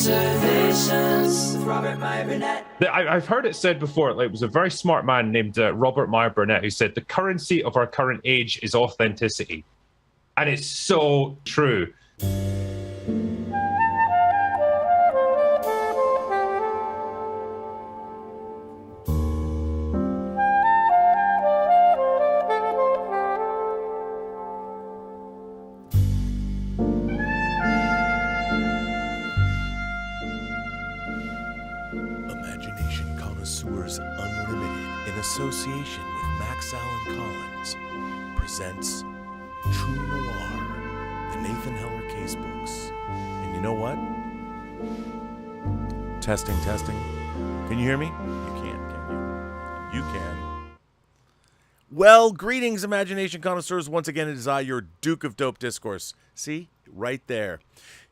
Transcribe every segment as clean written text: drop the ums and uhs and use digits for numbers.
Observations with Robert Meyer Burnett. I've heard it said before, like, it was a very smart man named Robert Meyer Burnett who said the currency of our current age is authenticity. And it's so true. Association with Max Allan Collins presents True Noir, the Nathan Heller Case Books. And you know what? Testing. Can you hear me? You can't, can you? You can. Well, greetings, imagination connoisseurs. Once again, it is I, your Duke of Dope Discourse. See? Right there.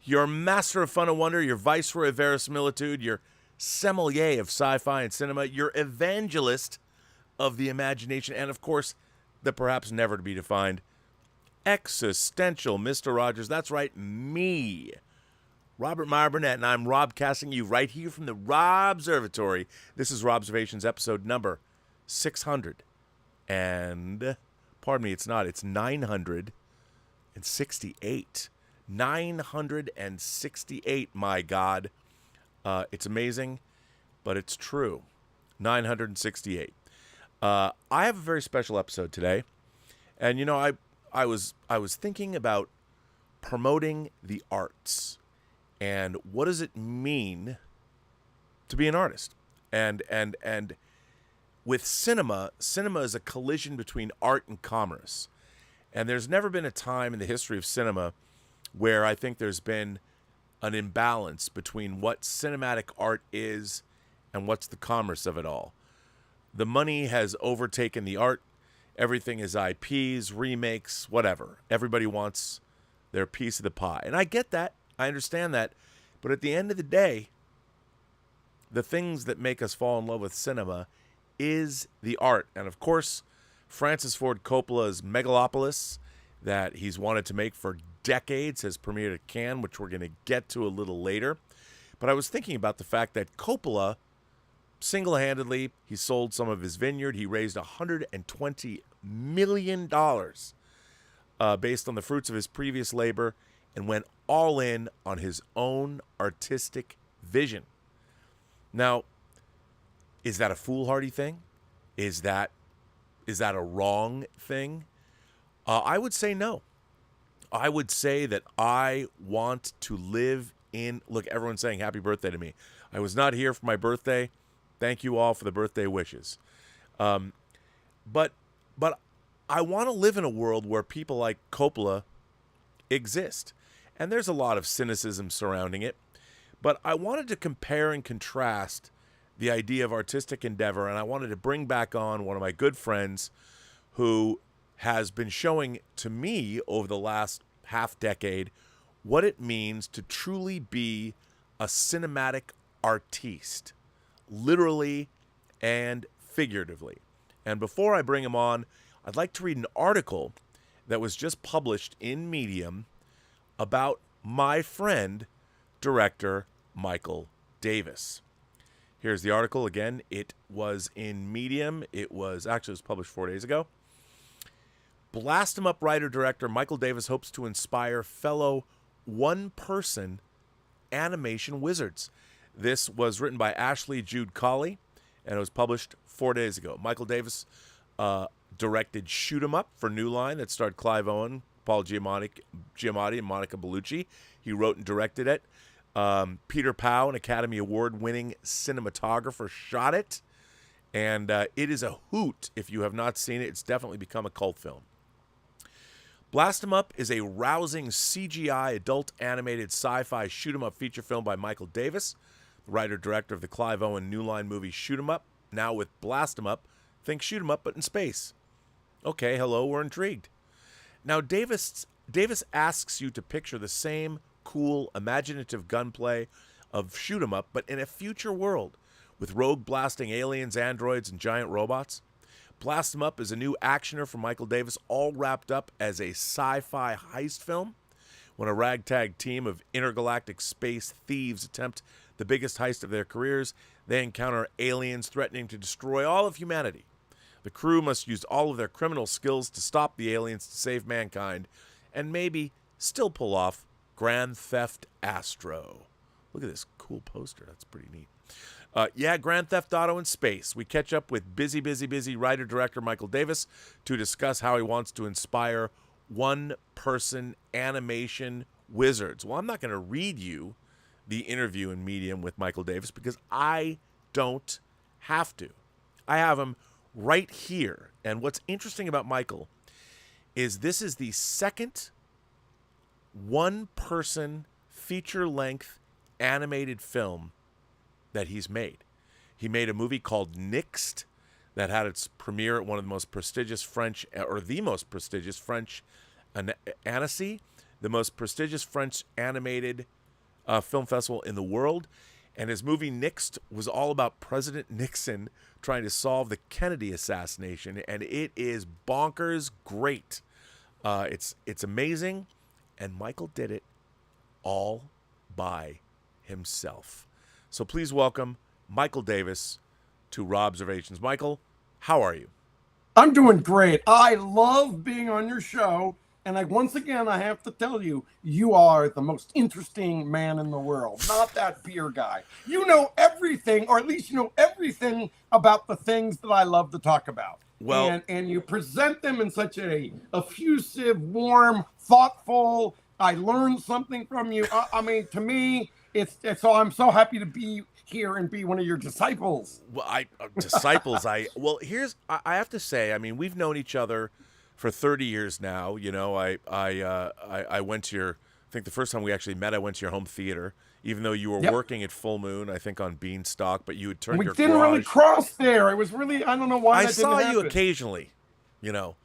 Your master of fun and wonder, your viceroy of verisimilitude, your sommelier of sci-fi and cinema, your evangelist of the imagination, and of course, the perhaps never to be defined existential Mr. Rogers. That's right, me, Robert Meyer Burnett, and I'm Robcasting you right here from the Rob Observatory. This is Robservations episode number 600, and pardon me, it's 968. 968, my God. It's amazing, but it's true. 968. I have a very special episode today, and you know, I was thinking about promoting the arts and what does it mean to be an artist, and with cinema is a collision between art and commerce, and there's never been a time in the history of cinema where I think there's been an imbalance between what cinematic art is and what's the commerce of it all. The money has overtaken the art. Everything is IPs, remakes, whatever. Everybody wants their piece of the pie. And I get that. I understand that. But at the end of the day, the things that make us fall in love with cinema is the art. And of course, Francis Ford Coppola's Megalopolis that he's wanted to make for decades has premiered at Cannes, which we're going to get to a little later. But I was thinking about the fact that Coppola, single-handedly, he sold some of his vineyard. He raised $120 million based on the fruits of his previous labor and went all in on his own artistic vision. Now, is that a foolhardy thing? Is that a wrong thing? I would say no. I would say that I want to live in... Look, everyone's saying happy birthday to me. I was not here for my birthday. Thank you all for the birthday wishes. But I want to live in a world where people like Coppola exist. And there's a lot of cynicism surrounding it. But I wanted to compare and contrast the idea of artistic endeavor, and I wanted to bring back on one of my good friends who has been showing to me over the last half decade what it means to truly be a cinematic artiste. Literally and figuratively. And before I bring him on, I'd like to read an article that was just published in Medium about my friend, director Michael Davis. Here's the article again. It was in Medium. It was published 4 days ago. Blast 'em up writer-director Michael Davis hopes to inspire fellow one-person animation wizards. This was written by Ashley Jude Colley, and it was published 4 days ago. Michael Davis directed Shoot 'em Up for New Line that starred Clive Owen, Paul Giamatti, and Monica Bellucci. He wrote and directed it. Peter Powell, an Academy Award-winning cinematographer, shot it. And it is a hoot. If you have not seen it, it's definitely become a cult film. Blast 'em Up is a rousing CGI adult animated sci-fi shoot 'em up feature film by Michael Davis, the writer-director of the Clive Owen New Line movie Shoot 'em Up. Now with Blast 'em Up, think Shoot 'em Up but in space. Okay, hello, we're intrigued. Now Davis asks you to picture the same cool, imaginative gunplay of Shoot 'em Up, but in a future world with rogue blasting aliens, androids, and giant robots. Blast 'em Up is a new actioner from Michael Davis, all wrapped up as a sci-fi heist film When a ragtag team of intergalactic space thieves attempt the biggest heist of their careers, they encounter aliens threatening to destroy all of humanity. The crew must use all of their criminal skills to stop the aliens to save mankind, and maybe still pull off Grand Theft Astro. Look at this cool poster. That's pretty neat. Grand Theft Auto in space. We catch up with busy writer-director Michael Davis to discuss how he wants to inspire one-person animation wizards. Well, I'm not going to read you the interview in Medium with Michael Davis because I don't have to. I have him right here. And what's interesting about Michael is this is the second one-person feature-length animated film that he's made. He made a movie called Nixed that had its premiere at one of the most prestigious French, or the most prestigious French, Annecy, the most prestigious French animated film festival in the world. And his movie Nixed was all about President Nixon trying to solve the Kennedy assassination, and it is bonkers great. It's amazing, and Michael did it all by himself. So please welcome Michael Davis to Robservations. Michael, how are you? I'm doing great. I love being on your show. And once again, I have to tell you, you are the most interesting man in the world, not that beer guy. You know everything, or at least you know everything about the things that I love to talk about. Well, and you present them in such a effusive, warm, thoughtful. I learned something from you. I mean, to me, it's so I'm so happy to be here and be one of your disciples. Well, I have to say, I mean, we've known each other for 30 years now. You know, I went to your, I think the first time we actually met, I went to your home theater, even though you were working at Full Moon, I think on Beanstalk, but you had turned your garage. We didn't really cross there. It was really, I don't know why I that didn't happen. saw you occasionally, you know,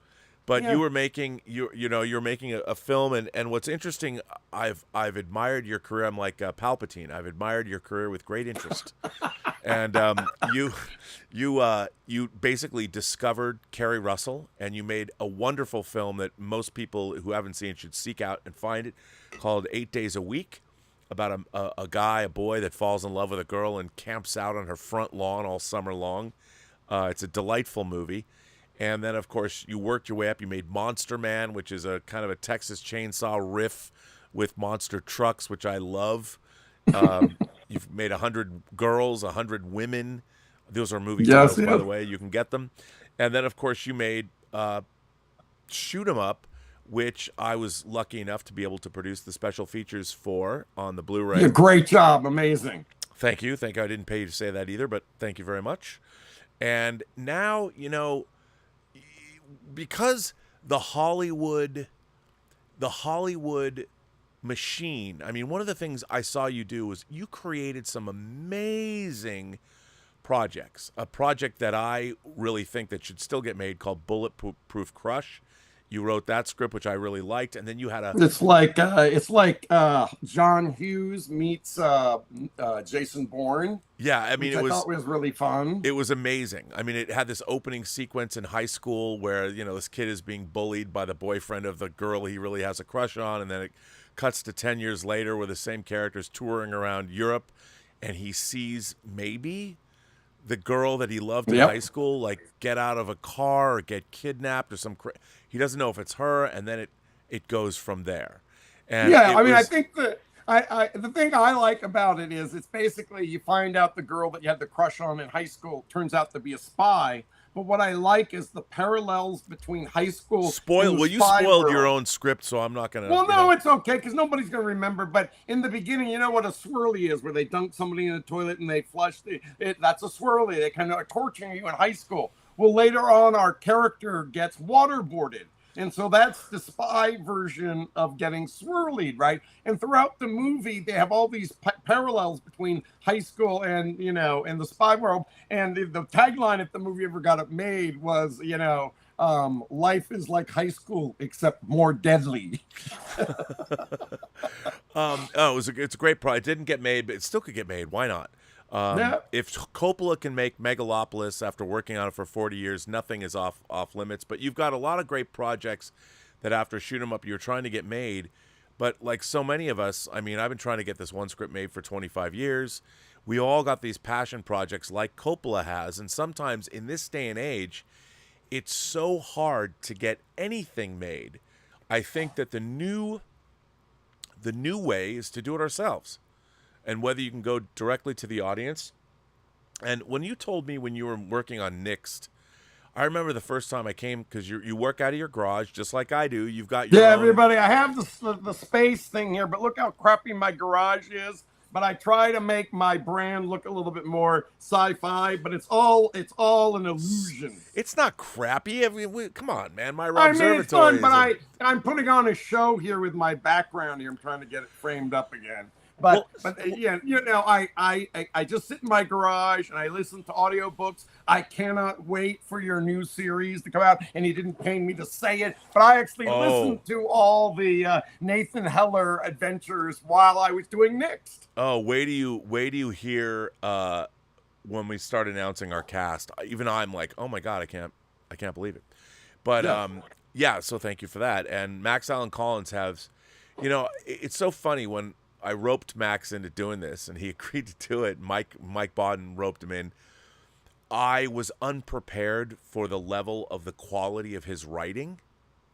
but you were making, you're making a film, and what's interesting, I've admired your career. I'm like Palpatine. I've admired your career with great interest. And you basically discovered Kerry Russell, and you made a wonderful film that most people who haven't seen it should seek out and find it, called 8 Days a Week, about a boy that falls in love with a girl and camps out on her front lawn all summer long. It's a delightful movie. And then, of course, you worked your way up. You made Monster Man, which is a kind of a Texas Chainsaw riff with monster trucks, which I love. You've made 100 Girls, 100 Women. Those are movie titles, by the way. You can get them. And then, of course, you made Shoot 'Em Up, which I was lucky enough to be able to produce the special features for on the Blu-ray. Yeah, great job. Amazing. Thank you. I didn't pay you to say that either, but thank you very much. And now, you know, because the Hollywood machine, I mean, one of the things I saw you do was you created some amazing projects. A project that I really think that should still get made called Bulletproof Crush. You wrote that script, which I really liked, and then you had a. It's like John Hughes meets Jason Bourne. Yeah, I mean, I thought was really fun. It was amazing. I mean, it had this opening sequence in high school where, you know, this kid is being bullied by the boyfriend of the girl he really has a crush on, and then it cuts to 10 years later where the same character's touring around Europe, and he sees maybe the girl that he loved in high school, like, get out of a car or get kidnapped or he doesn't know if it's her, and then it goes from there. And I think that the thing I like about it is it's basically you find out the girl that you had the crush on in high school turns out to be a spy. But what I like is the parallels between high school. You spoiled your own script, so I'm not going to. Well, no, it's okay because nobody's going to remember. But in the beginning, you know what a swirly is, where they dunk somebody in the toilet and they flush that's a swirly. They kind of are torturing you in high school. Well, later on, our character gets waterboarded. And so that's the spy version of getting swirlied, right? And throughout the movie, they have all these parallels between high school and, you know, and the spy world. And the tagline, if the movie ever got it made, was, you know, life is like high school, except more deadly. It's a great project. It didn't get made, but it still could get made. Why not? If Coppola can make Megalopolis after working on it for 40 years, nothing is off limits. But you've got a lot of great projects that after Shoot 'Em Up you're trying to get made. But like so many of us, I mean, I've been trying to get this one script made for 25 years. We all got these passion projects like Coppola has, and sometimes in this day and age, it's so hard to get anything made. I think that the new way is to do it ourselves. And whether you can go directly to the audience. And when you told me when you were working on Nixed, I remember the first time I came, because you work out of your garage just like I do. You've got your own... everybody. I have the space thing here, but look how crappy my garage is. But I try to make my brand look a little bit more sci-fi, but it's all an illusion. It's not crappy. I mean, come on, man. My observatory. It's fun, but I'm putting on a show here with my background here. I'm trying to get it framed up again. But yeah, I just sit in my garage and I listen to audiobooks. I cannot wait for your new series to come out. And he didn't pay me to say it, but I actually listened to all the Nathan Heller adventures while I was doing Nixed. Oh, wait do you hear when we start announcing our cast? Even I'm like, oh my God, I can't believe it. But yeah, so thank you for that. And Max Allen Collins has, it's so funny when I roped Max into doing this, and he agreed to do it. Mike Bodden roped him in. I was unprepared for the level of the quality of his writing,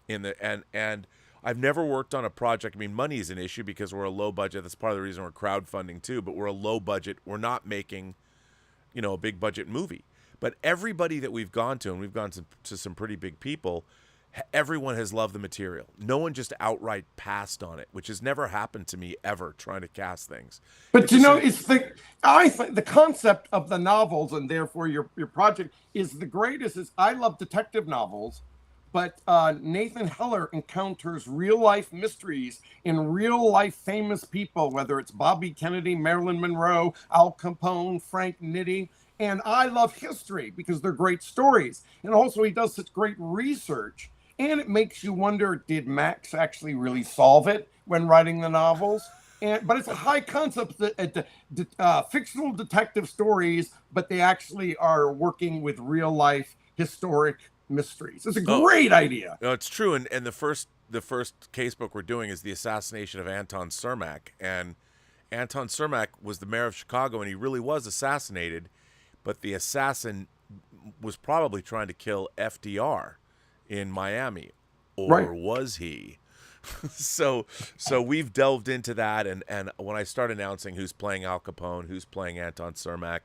and I've never worked on a project. I mean, money is an issue because we're a low budget. That's part of the reason we're crowdfunding too. But we're a low budget. We're not making, a big budget movie. But everybody that we've gone to, and we've gone to some pretty big people, everyone has loved the material. No one just outright passed on it, which has never happened to me ever trying to cast things. But I think the concept of the novels, and therefore your project, is the greatest. I love detective novels, but Nathan Heller encounters real life mysteries in real life famous people, whether it's Bobby Kennedy, Marilyn Monroe, Al Capone, Frank Nitti. And I love history because they're great stories. And also he does such great research. And it makes you wonder, did Max actually really solve it when writing the novels? But it's a high concept, fictional detective stories, but they actually are working with real life historic mysteries. It's a great idea. No, it's true. And the first casebook we're doing is the assassination of Anton Cermak. And Anton Cermak was the mayor of Chicago, and he really was assassinated. But the assassin was probably trying to kill FDR in Miami, or was he? so we've delved into that, and when I start announcing who's playing Al Capone, who's playing Anton Cermak,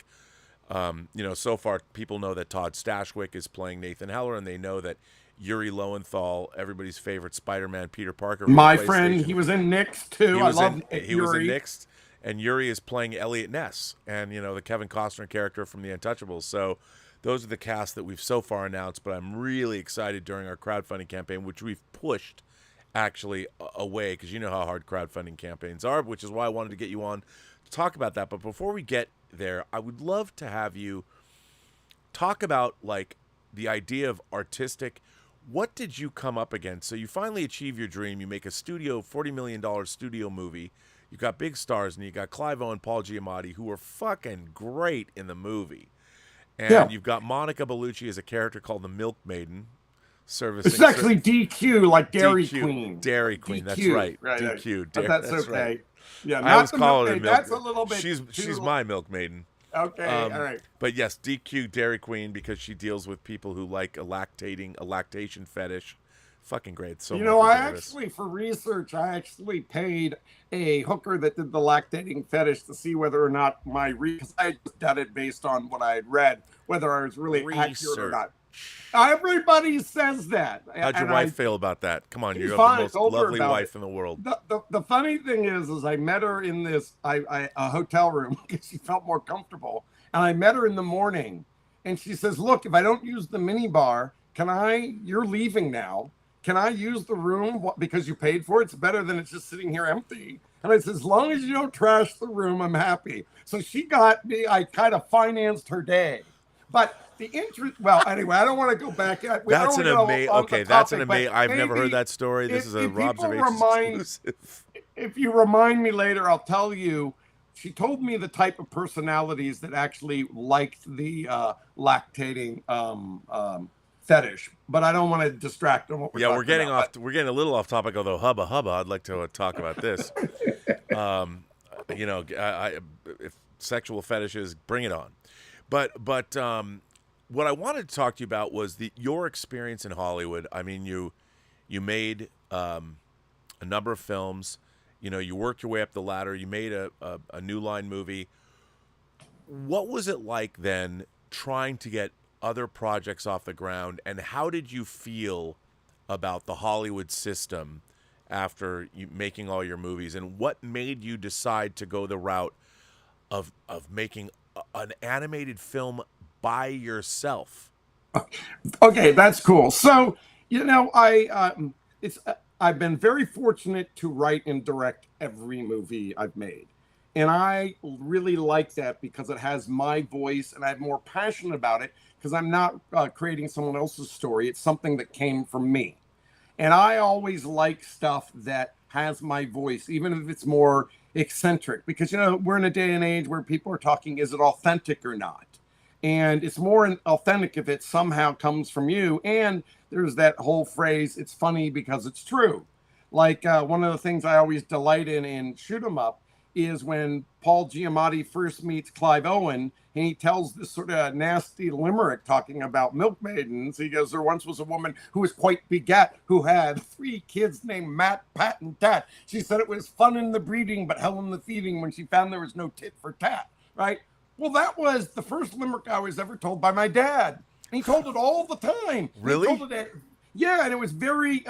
so far people know that Todd Stashwick is playing Nathan Heller, and they know that Yuri Lowenthal, everybody's favorite Spider-Man, Peter Parker, my friend, he was in Nixed too. He was in Nixed, and Yuri is playing Elliot Ness, and the Kevin Costner character from The Untouchables. So those are the cast that we've so far announced, but I'm really excited during our crowdfunding campaign, which we've pushed actually away because you know how hard crowdfunding campaigns are, which is why I wanted to get you on to talk about that. But before we get there, I would love to have you talk about like the idea of artistic. What did you come up against? So you finally achieve your dream. You make a $40 million studio movie. You got big stars, and you got Clive Owen and Paul Giamatti, who were fucking great in the movie. And you've got Monica Bellucci as a character called the Milk Maiden. Servicing. It's actually DQ, like Dairy Queen. Dairy Queen, DQ, that's right. Right. DQ. But that's okay. Right. Yeah, I always call her Milk. That's a little bit. She's my Milk Maiden. Okay, all right. But yes, DQ Dairy Queen, because she deals with people who like a lactation fetish. Fucking great. So for research, I actually paid a hooker that did the lactating fetish to see whether or not because I just done it based on what I had read, whether I was really accurate or not. Everybody says that. How'd your wife feel about that? Come on, you have the most lovely wife in the world. The funny thing is I met her in this a hotel room because she felt more comfortable, and I met her in the morning, and she says, "Look, if I don't use the mini bar, you're leaving now. Can I use the room because you paid for it? It's better than it's just sitting here empty." And I said, "As long as you don't trash the room, I'm happy." So she got me. I kind of financed her day. But the interest. Well, anyway, I don't want to go back. That's an amazing. Okay, that's an amazing. I've never heard that story. This is a Rob's exclusive. If you remind me later, I'll tell you. She told me the type of personalities that actually liked the lactating fetish, but I don't want to distract on what we're Yeah, talking we're getting about. off. We're getting a little off topic, although hubba. I'd like to talk about this. You know, if sexual fetishes, bring it on. But what I wanted to talk to you about was your experience in Hollywood. I mean, you made a number of films. You know, you worked your way up the ladder. You made a New Line movie. What was it like then trying to get other projects off the ground, and how did you feel about the Hollywood system after you making all your movies, and what made you decide to go the route of making an animated film by yourself? Okay, that's cool. So, you know, I've been very fortunate to write and direct every movie I've made. And I really like that because it has my voice, and I'm more passionate about it because I'm not creating someone else's story. It's something that came from me. And I always like stuff that has my voice, even if it's more eccentric, because, you know, we're in a day and age where people are talking, is it authentic or not? And it's more authentic if it somehow comes from you. And there's that whole phrase, it's funny because it's true. Like one of the things I always delight in Shoot 'em Up is when Paul Giamatti first meets Clive Owen, and he tells this sort of nasty limerick talking about milk maidens. He goes, there once was a woman who was quite begat, who had 3 kids named Matt, Pat, and Tat. She said it was fun in the breeding, but hell in the feeding when she found there was no tit for tat, right? Well, that was the first limerick I was ever told by my dad. And he told it all the time. Really? He told it yeah, and it was very,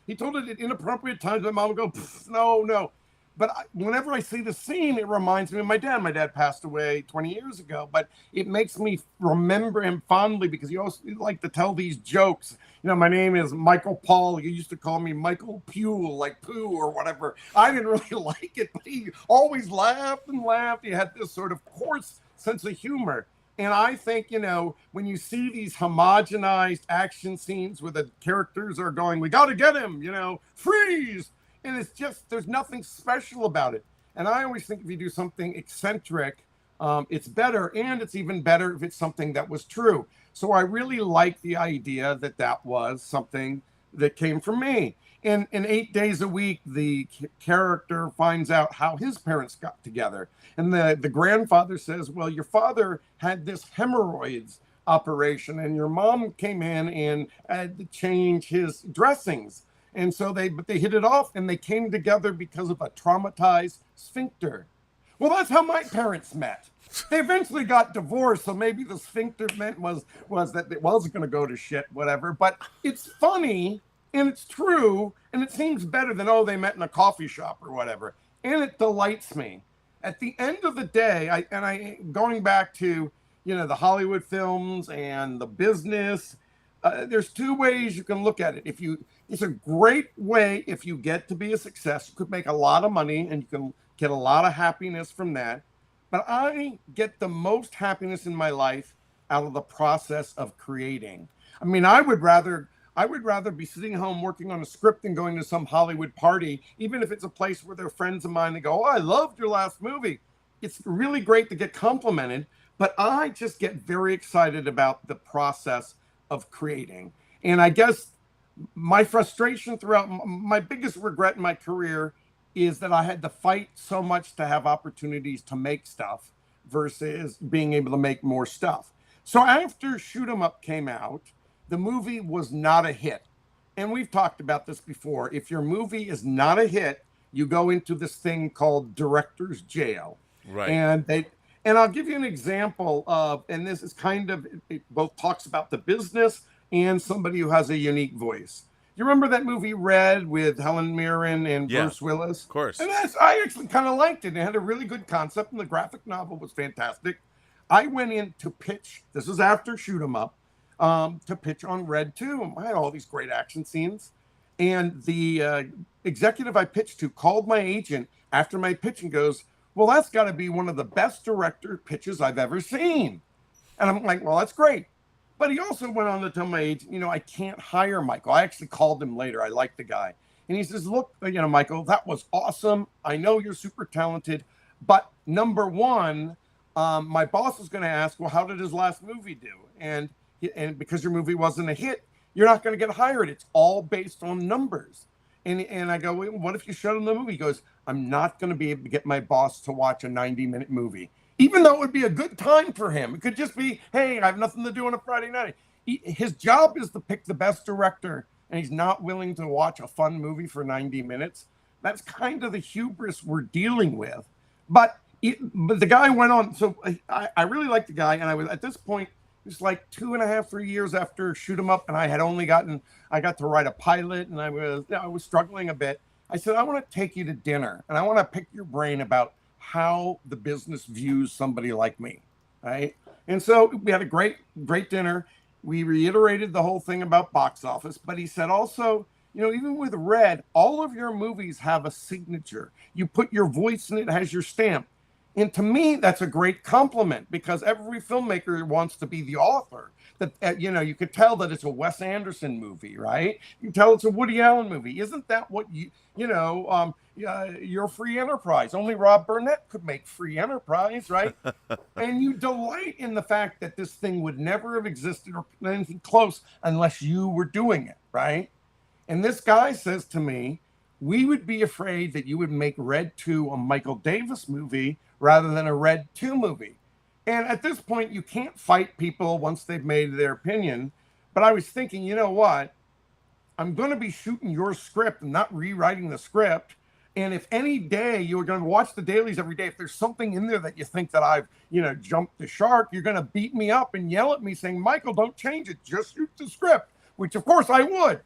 he told it at inappropriate times. My mom would go, no. But whenever I see the scene, it reminds me of my dad. My dad passed away 20 years ago, but it makes me remember him fondly because he also liked to tell these jokes. You know, my name is Michael Paul. You used to call me Michael Pule, like poo or whatever. I didn't really like it, but he always laughed and laughed. He had this sort of coarse sense of humor. And I think, you know, when you see these homogenized action scenes where the characters are going, we got to get him, you know, freeze. And it's just, there's nothing special about it. And I always think if you do something eccentric, it's better. And it's even better if it's something that was true. So I really like the idea that that was something that came from me. And in 8 days a week, the character finds out how his parents got together. And the grandfather says, well, your father had this hemorrhoids operation, and your mom came in and had to change his dressings. And so they hit it off, and they came together because of a traumatized sphincter. Well, that's how my parents met. They eventually got divorced, so maybe the sphincter meant was that it wasn't going to go to shit, whatever. But it's funny, and it's true, and it seems better than, oh, they met in a coffee shop or whatever. And it delights me. At the end of the day, going back to, you know, the Hollywood films and the business, there's 2 ways you can look at it. It's a great way if you get to be a success. You could make a lot of money and you can get a lot of happiness from that. But I get the most happiness in my life out of the process of creating. I mean, I would rather be sitting home working on a script than going to some Hollywood party, even if it's a place where they're friends of mine that go, oh, I loved your last movie. It's really great to get complimented, but I just get very excited about the process of creating. And I guess my frustration throughout, my biggest regret in my career is that I had to fight so much to have opportunities to make stuff versus being able to make more stuff. So after Shoot 'em Up came out, the movie was not a hit. And we've talked about this before. If your movie is not a hit, you go into this thing called director's jail. Right. And I'll give you an example of, and this is kind of, it both talks about the business and somebody who has a unique voice. You remember that movie Red with Helen Mirren and Bruce Willis? Of course. And I actually kind of liked it. It had a really good concept, and the graphic novel was fantastic. I went in to pitch, this is after Shoot 'em Up, to pitch on Red 2. I had all these great action scenes. And the executive I pitched to called my agent after my pitch and goes, well, that's got to be one of the best director pitches I've ever seen. And I'm like, well, that's great. But he also went on to tell my agent, you know, I can't hire Michael. I actually called him later. I like the guy. And he says, look, you know, Michael, that was awesome. I know you're super talented. But number one, my boss was going to ask, well, how did his last movie do? And because your movie wasn't a hit, you're not going to get hired. It's all based on numbers. And I go, "Wait, what if you showed him the movie?" He goes, "I'm not going to be able to get my boss to watch a 90-minute movie, even though it would be a good time for him. It could just be, hey, I have nothing to do on a Friday night." His job is to pick the best director, and he's not willing to watch a fun movie for 90 minutes. That's kind of the hubris we're dealing with. But the guy went on. So I really liked the guy, and I was at this point. It was like 2.5, 3 years after Shoot 'Em Up, and I got to write a pilot, and I was struggling a bit. I said, I want to take you to dinner, and I want to pick your brain about how the business views somebody like me, right? And so we had a great dinner. We reiterated the whole thing about box office, but he said also, even with Red, all of your movies have a signature. You put your voice in it, has your stamp. And to me, that's a great compliment, because every filmmaker wants to be the author. That you could tell that it's a Wes Anderson movie, right? You can tell it's a Woody Allen movie. Isn't that what you're Free Enterprise? Only Rob Burnett could make Free Enterprise, right? And you delight in the fact that this thing would never have existed or anything close unless you were doing it, right? And this guy says to me, we would be afraid that you would make Red 2 a Michael Davis movie rather than a Red 2 movie. And at this point, you can't fight people once they've made their opinion. But I was thinking, you know what? I'm going to be shooting your script and not rewriting the script. And if any day you're going to watch the dailies every day, if there's something in there that you think that I've, jumped the shark, you're going to beat me up and yell at me saying, Michael, don't change it. Just shoot the script, which of course I would.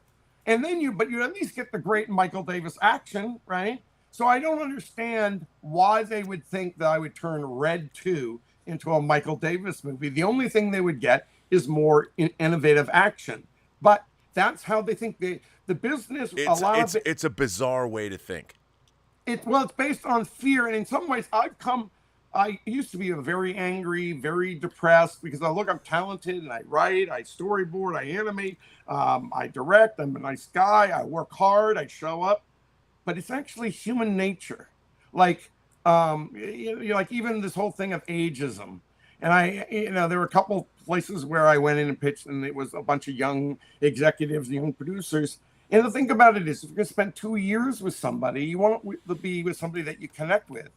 And then but you at least get the great Michael Davis action, right? So I don't understand why they would think that I would turn Red 2 into a Michael Davis movie. The only thing they would get is more innovative action. But that's how they think the business. It's a bizarre way to think. It's based on fear, and in some ways, I used to be a very angry, very depressed, because I'm talented and I write, I storyboard, I animate, I direct. I'm a nice guy. I work hard. I show up, but it's actually human nature. Like, like even this whole thing of ageism. And there were a couple places where I went in and pitched, and it was a bunch of young executives, young producers. And the thing about it is, if you're going to spend 2 years with somebody, you want to be with somebody that you connect with.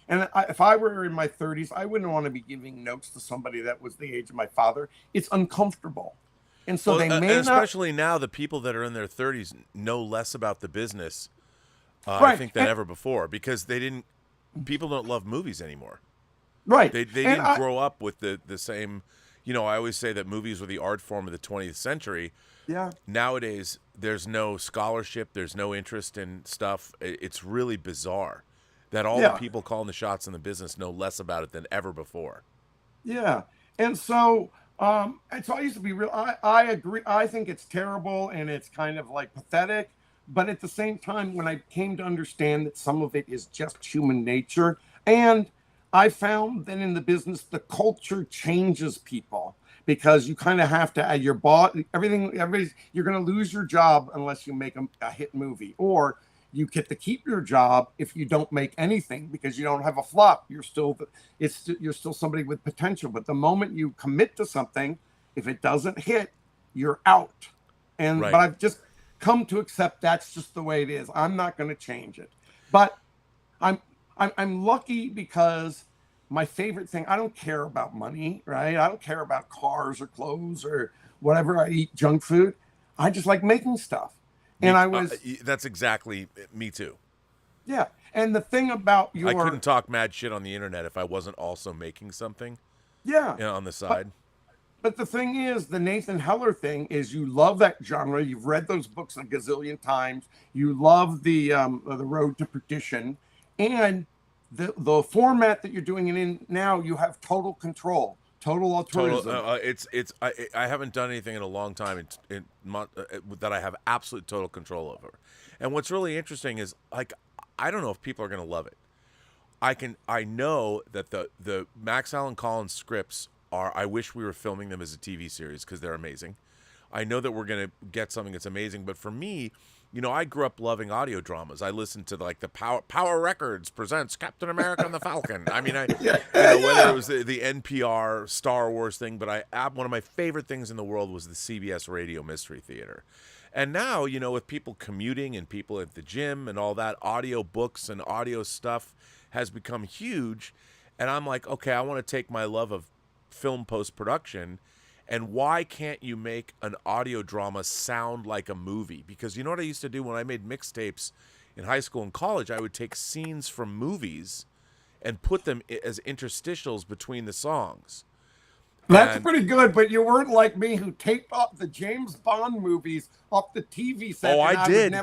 And if I were in my 30s, I wouldn't want to be giving notes to somebody that was the age of my father. It's uncomfortable. And so especially now, the people that are in their 30s know less about the business, right. I think, than ever before, because people don't love movies anymore. Right. They didn't grow up with the same, I always say that movies were the art form of the 20th century. Yeah. Nowadays, there's no scholarship. There's no interest in stuff. It's really bizarre that all the people calling the shots in the business know less about it than ever before. Yeah. And so I used to be real. I agree. I think it's terrible and it's kind of like pathetic. But at the same time, when I came to understand that some of it is just human nature, and I found that in the business, the culture changes people, because you kind of have to add your boss, you're going to lose your job unless you make a hit movie, or you get to keep your job if you don't make anything because you don't have a flop. You're still somebody with potential. But the moment you commit to something, if it doesn't hit, you're out. But I've just come to accept that's just the way it is. I'm not going to change it. But I'm lucky, because my favorite thing, I don't care about money, right? I don't care about cars or clothes or whatever. I eat junk food. I just like making stuff. And that's exactly me too. Yeah. And the thing about I couldn't talk mad shit on the internet if I wasn't also making something. Yeah. On the side. But the thing is, the Nathan Heller thing is, you love that genre. You've read those books a gazillion times. You love the Road to Perdition, and the format that you're doing it in now, you have total control, total altruism. I haven't done anything in a long time that I have absolute total control over. And what's really interesting is, like, I don't know if people are going to love it. I know that the Max Allan Collins scripts are, I wish we were filming them as a TV series, because they're amazing. I know that we're going to get something that's amazing. But for me, I grew up loving audio dramas. I listened to the Power Records presents Captain America and the Falcon. I mean, whether it was the NPR Star Wars thing, but one of my favorite things in the world was the CBS Radio Mystery Theater. And now, with people commuting and people at the gym and all that, audio books and audio stuff has become huge. And I'm like, okay, I want to take my love of film post-production, and why can't you make an audio drama sound like a movie? Because you know what I used to do when I made mixtapes in high school and college? I would take scenes from movies and put them as interstitials between the songs. That's pretty good, but you weren't like me who taped off the James Bond movies off the TV set. Oh, I did.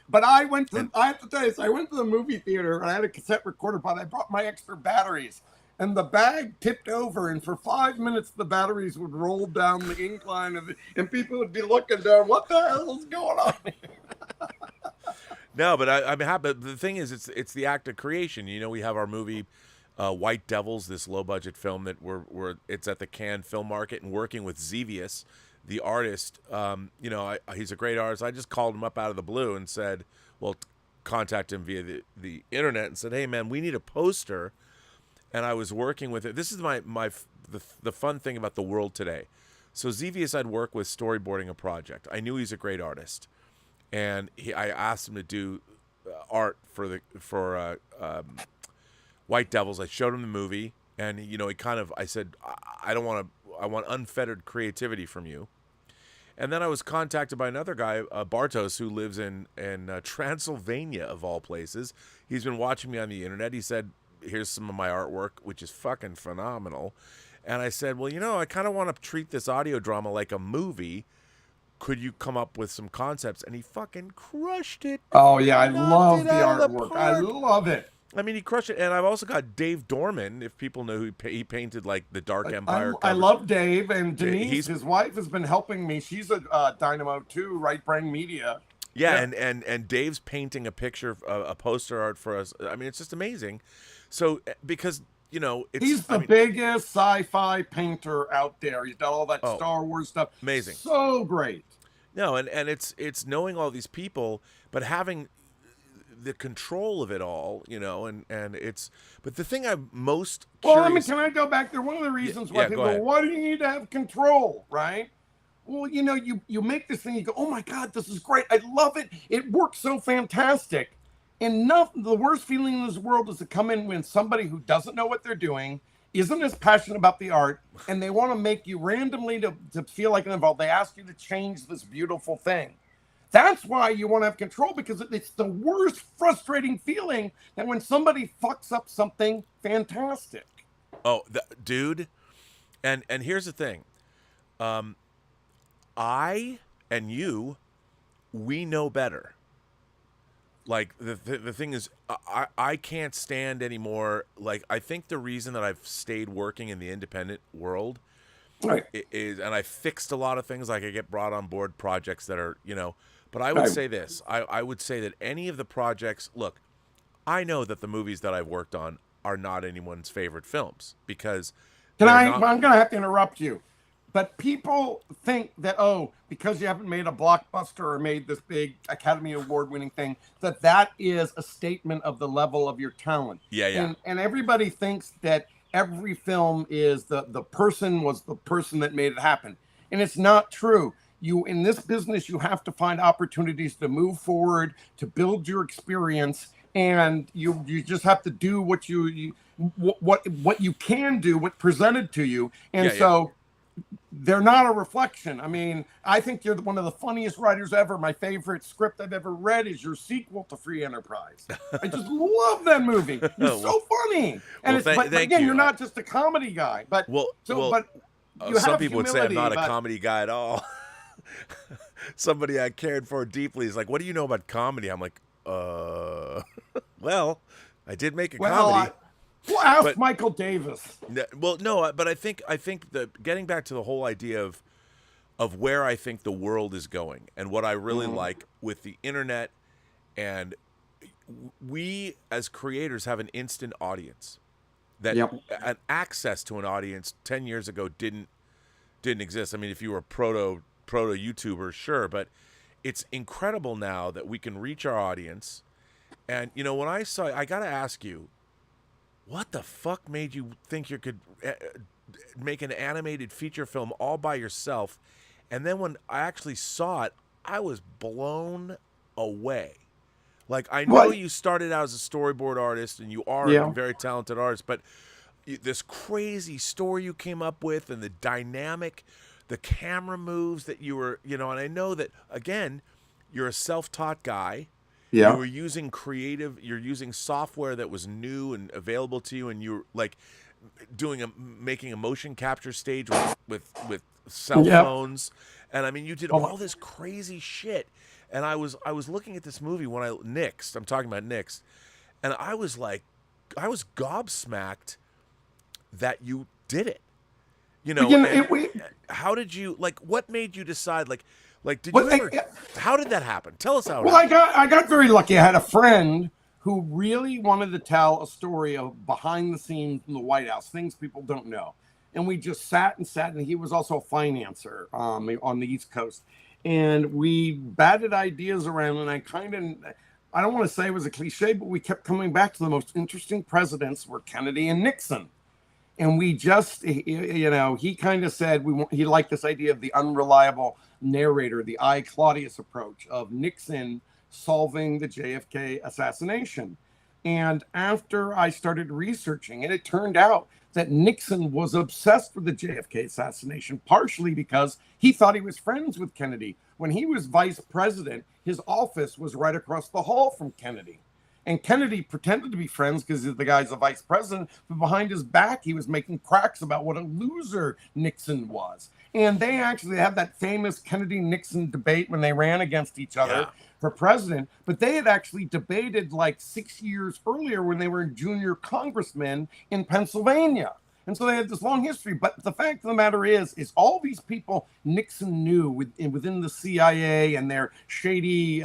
But I have to tell you, so I went to the movie theater and I had a cassette recorder, but I brought my extra batteries. And the bag tipped over, and for 5 minutes, the batteries would roll down the incline, and people would be looking down, what the hell is going on here? No, but I'm happy. The thing is, it's the act of creation. We have our movie White Devils, this low-budget film that it's at the Cannes Film Market, and working with Xevious, the artist. He's a great artist. I just called him up out of the blue and said, well, contact him via the internet and said, hey, man, we need a poster. And I was working with it. This is the fun thing about the world today. So Xevious, I'd work with storyboarding a project. I knew he's a great artist, and I asked him to do art for White Devils. I showed him the movie, and I said, I want unfettered creativity from you. And then I was contacted by another guy, Bartos, who lives in Transylvania of all places. He's been watching me on the internet. He said, here's some of my artwork, which is fucking phenomenal. And I said, well, I kind of want to treat this audio drama like a movie. Could you come up with some concepts? And he fucking crushed it. Oh, yeah, I love the artwork. I love it. I mean, he crushed it. And I've also got Dave Dorman, if people know who he painted, like, the Dark Empire I love Dave. And Denise, He's- his wife, has been helping me. She's a Dynamo, too, Right Brain Media. Yeah, and Dave's painting a picture, a poster art for us. I mean, it's just amazing. So, because, he's the biggest sci-fi painter out there. He's done all that Star Wars stuff. Amazing. So great. No, and it's knowing all these people, but having the control of it all, and it's. But the thing I'm most curious. Can I go back there? One of the reasons why people go, go, why do you need to have control, right? Well, you make this thing, you go, oh my God, this is great. I love it. It works so fantastic. And the worst feeling in this world is to come in when somebody who doesn't know what they're doing, isn't as passionate about the art, and they want to make you randomly to feel like involved. They ask you to change this beautiful thing. That's why you want to have control, because it's the worst frustrating feeling that when somebody fucks up something fantastic. Oh, dude. And here's the thing. I and you, we know better. Like, the thing is, I can't stand anymore. Like, I think the reason that I've stayed working in the independent world is, and I fixed a lot of things, like I get brought on board projects that are, but I would say this. I would say that any of the projects, look, I know that the movies that I've worked on are not anyone's favorite films, because I'm going to have to interrupt you. But people think that, because you haven't made a blockbuster or made this big Academy Award-winning thing, that is a statement of the level of your talent. Yeah. And everybody thinks that every film is the person was the person that made it happen. And it's not true. In this business, you have to find opportunities to move forward, to build your experience, and you just have to do what you can do, what presented to you. And they're not a reflection. I mean, I think you're one of the funniest writers ever. My favorite script I've ever read is your sequel to Free Enterprise. I just love that movie. You're so funny. And you're not just a comedy guy. But some people would say I'm not a comedy guy at all. Somebody I cared for deeply is like, "What do you know about comedy?" I'm like, well, I did make a comedy. Ask Michael Davis. Well, no, but I think getting back to the whole idea of where I think the world is going, and what I really like with the internet, and we as creators have an instant audience that an access to an audience 10 years ago didn't exist. I mean, if you were a proto proto YouTuber, sure, but it's incredible now that we can reach our audience. And when I saw, I got to ask you, what the fuck made you think you could make an animated feature film all by yourself? And then when I actually saw it, I was blown away. Like, I know you started out as a storyboard artist, and you are a very talented artist, but this crazy story you came up with, and the dynamic, the camera moves that you were, and I know that, again, you're a self-taught guy. Yeah. You were using you're using software that was new and available to you, and you're like making a motion capture stage with cell phones. And I mean, you did all this crazy shit. And I was looking at this movie when I'm talking about Nixed, and I was gobsmacked that you did it. How did you, what made you decide, how did that happen? Tell us how it happened. I got very lucky. I had a friend who really wanted to tell a story of behind the scenes in the White House, things people don't know. And we just sat, and he was also a financer on the East Coast. And we batted ideas around, and I don't want to say it was a cliche, but we kept coming back to the most interesting presidents were Kennedy and Nixon. And we just, he kind of said he liked this idea of the unreliable narrator, the I, Claudius approach of Nixon solving the JFK assassination. And after I started researching it, it turned out that Nixon was obsessed with the JFK assassination, partially because he thought he was friends with Kennedy. When he was vice president, his office was right across the hall from Kennedy. And Kennedy pretended to be friends because the guy's a vice president, but behind his back, he was making cracks about what a loser Nixon was. And they actually have that famous Kennedy-Nixon debate when they ran against each other for president. But they had actually debated like 6 years earlier when they were junior congressmen in Pennsylvania. And so they had this long history. But the fact of the matter is all these people Nixon knew within the CIA and their shady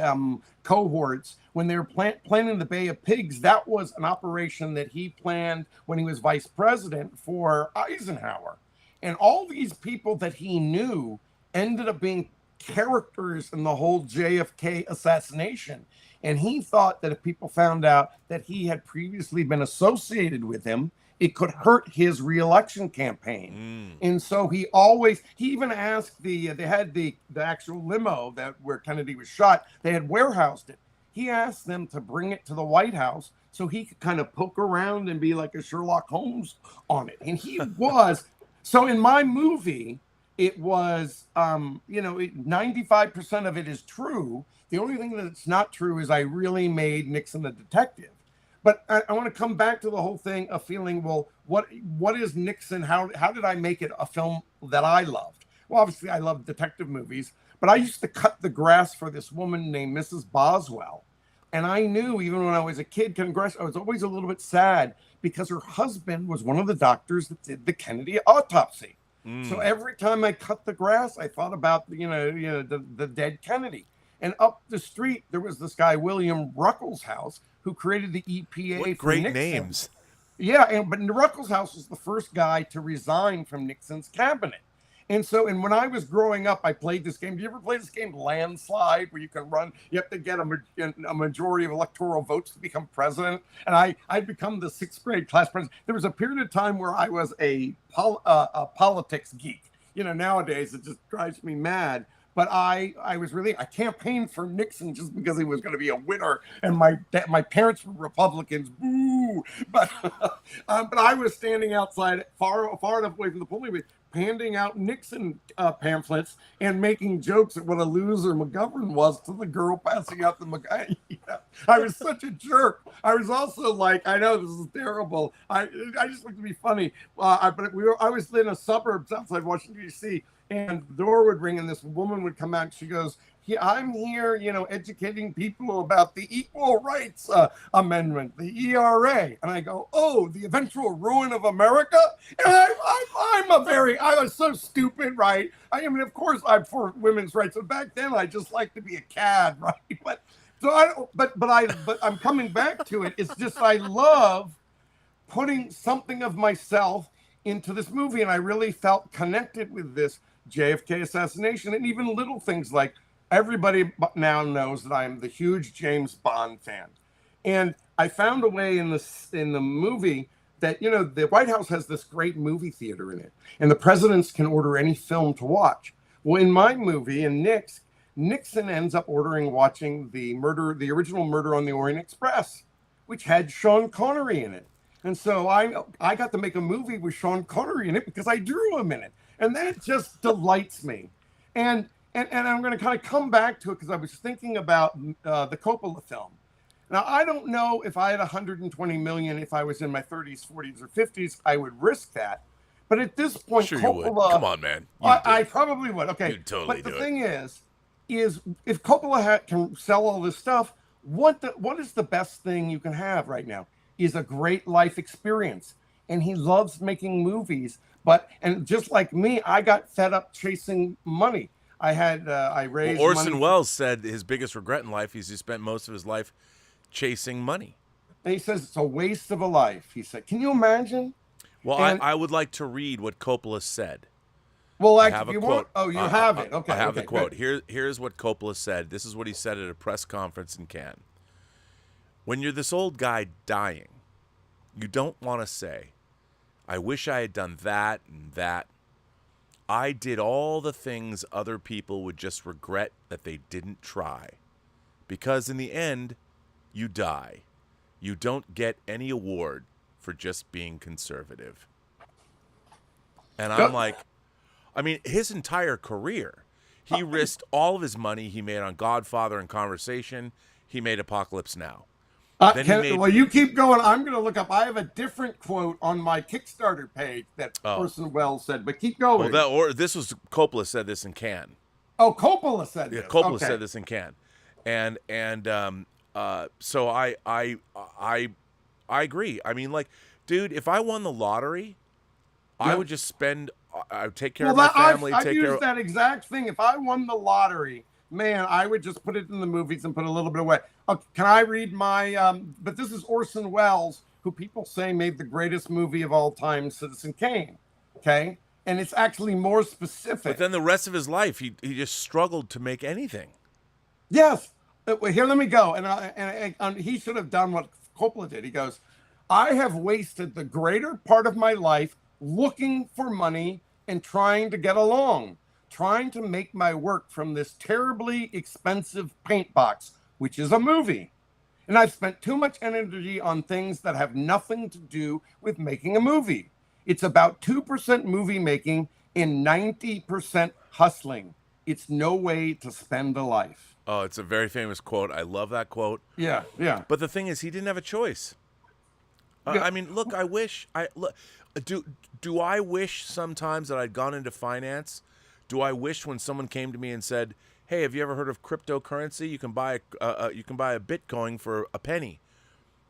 cohorts, when they were planning the Bay of Pigs, that was an operation that he planned when he was vice president for Eisenhower. And all these people that he knew ended up being characters in the whole JFK assassination. And he thought that if people found out that he had previously been associated with him, it could hurt his reelection campaign. And so he even asked they had the actual limo where Kennedy was shot, they had warehoused it. He asked them to bring it to the White House so he could kind of poke around and be like a Sherlock Holmes on it. And he was. So in my movie, it was, 95% of it is true. The only thing that's not true is I really made Nixon a detective. But I want to come back to the whole thing of feeling, well, what is Nixon? How did I make it a film that I loved? Well, obviously, I love detective movies, but I used to cut the grass for this woman named Mrs. Boswell. And I knew even when I was a kid, I was always a little bit sad because her husband was one of the doctors that did the Kennedy autopsy. So every time I cut the grass, I thought about, the dead Kennedy. And up the street, there was this guy, William Ruckelshaus, who created the EPA. What great names. Yeah, but Ruckelshaus was the first guy to resign from Nixon's cabinet. And when I was growing up, I played this game. Do you ever play this game, Landslide, where you can run? You have to get a majority of electoral votes to become president. And I'd become the sixth grade class president. There was a period of time where I was a politics geek. Nowadays it just drives me mad. But I campaigned for Nixon just because he was going to be a winner, and my parents were Republicans. Boo! But I was standing outside, far enough away from the polling booth, handing out Nixon pamphlets and making jokes at what a loser McGovern was to the girl passing out the McGovern. I was such a jerk. I was also like, I know this is terrible. I just like to be funny. I was in a suburbs outside Washington, D.C., and the door would ring, and this woman would come out, and she goes, I'm here, educating people about the Equal Rights Amendment, the ERA. And I go, oh, the eventual ruin of America? And I was so stupid, right? I mean, of course, I'm for women's rights. But back then, I just like to be a cad, right? But I'm coming back to it. It's just, I love putting something of myself into this movie. And I really felt connected with this JFK assassination, and even little things like everybody now knows that I'm the huge James Bond fan. And I found a way in the movie that, you know, the White House has this great movie theater in it, and the presidents can order any film to watch. Well, in my movie, in Nick's, Nixon ends up watching the original Murder on the Orient Express, which had Sean Connery in it. And so I got to make a movie with Sean Connery in it because I drew him in it. And that just delights me. And I'm going to kind of come back to it because I was thinking about the Coppola film. Now, I don't know if I had 120 million, if I was in my 30s, 40s, or 50s, I would risk that. But at this point, Sure, Coppola, you would. Come on, man. I probably would. Okay. You'd totally but do the thing is if Coppola can sell all this stuff, what is the best thing you can have right now? Is a great life experience. And he loves making movies. And just like me, I got fed up chasing money. I raised Orson money. Welles said his biggest regret in life is he spent most of his life chasing money. And he says it's a waste of a life. He said, can you imagine? Well, I would like to read what Coppola said. Well, I actually, have a you quote. you have it. Okay. I have the okay, quote. good. Here's what Coppola said. This is what he said at a press conference in Cannes. When you're this old guy dying, you don't want to say, I wish I had done that and that. I did all the things other people would just regret that they didn't try. Because in the end, you die. You don't get any award for just being conservative. And I'm like, I mean, his entire career, he risked all of his money he made on Godfather and Conversation. He made Apocalypse Now. Well, you keep going. I'm going to look up. I have a different quote on my Kickstarter page that Orson Welles said, but keep going. Well, this was Coppola said this in Cannes. Oh, Coppola said this. Yeah, Coppola said this in Cannes, so I agree. I mean, like, dude, if I won the lottery, I would just spend. I would take care of my family. I've used that exact thing. If I won the lottery, man, I would just put it in the movies and put a little bit away. Can I read my? But this is Orson Welles, who people say made the greatest movie of all time, Citizen Kane. Okay, and it's actually more specific. But then the rest of his life, he just struggled to make anything. Yes. Here, let me go. And he should have done what Coppola did. He goes, I have wasted the greater part of my life looking for money and trying to get along, trying to make my work from this terribly expensive paint box, which is a movie. And I've spent too much energy on things that have nothing to do with making a movie. It's about 2% movie making and 90% hustling. It's no way to spend a life. Oh, it's a very famous quote. I love that quote. Yeah. But the thing is, he didn't have a choice. I mean, look, do I wish sometimes that I'd gone into finance? Do I wish when someone came to me and said, "Hey, have you ever heard of cryptocurrency? You can buy a Bitcoin for a penny."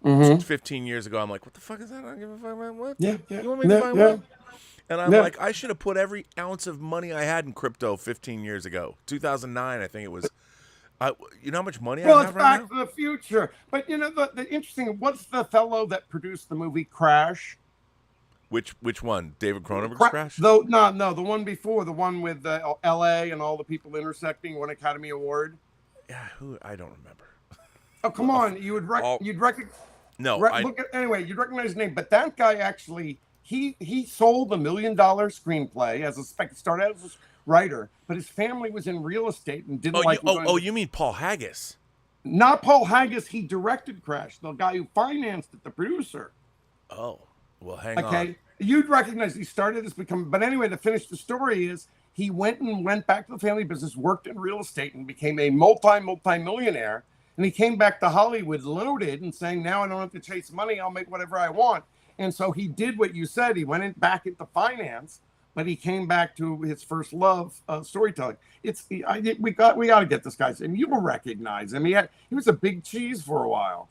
15 years ago, I'm like, "What the fuck is that? I don't give a fuck about what? Yeah. You want me to buy what?" And I'm like, I should have put every ounce of money I had in crypto 15 years ago. 2009, I think it was. You know how much money I have right now? Well, it's Back to the Future. But, you know, the interesting, what's the fellow that produced the movie Crash? Which one? David Cronenberg's Crash? No, the one before, the one with L.A. and all the people intersecting, won Academy Award. Yeah, I don't remember. Oh, come on. You'd recognize. No, anyway, you'd recognize his name. But that guy actually, he sold $1 million screenplay started out as a writer, but his family was in real estate and didn't like. You mean Paul Haggis? Not Paul Haggis. He directed Crash. The guy who financed it, the producer. Oh, well, hang on. Okay, you'd recognize he started this But anyway, to finish the story is he went back to the family business, worked in real estate, and became a multi-millionaire. And he came back to Hollywood loaded and saying, "Now I don't have to chase money. I'll make whatever I want." And so he did what you said. He went back into finance. But he came back to his first love, storytelling. We got to get this guy, and you will recognize him. He was a big cheese for a while.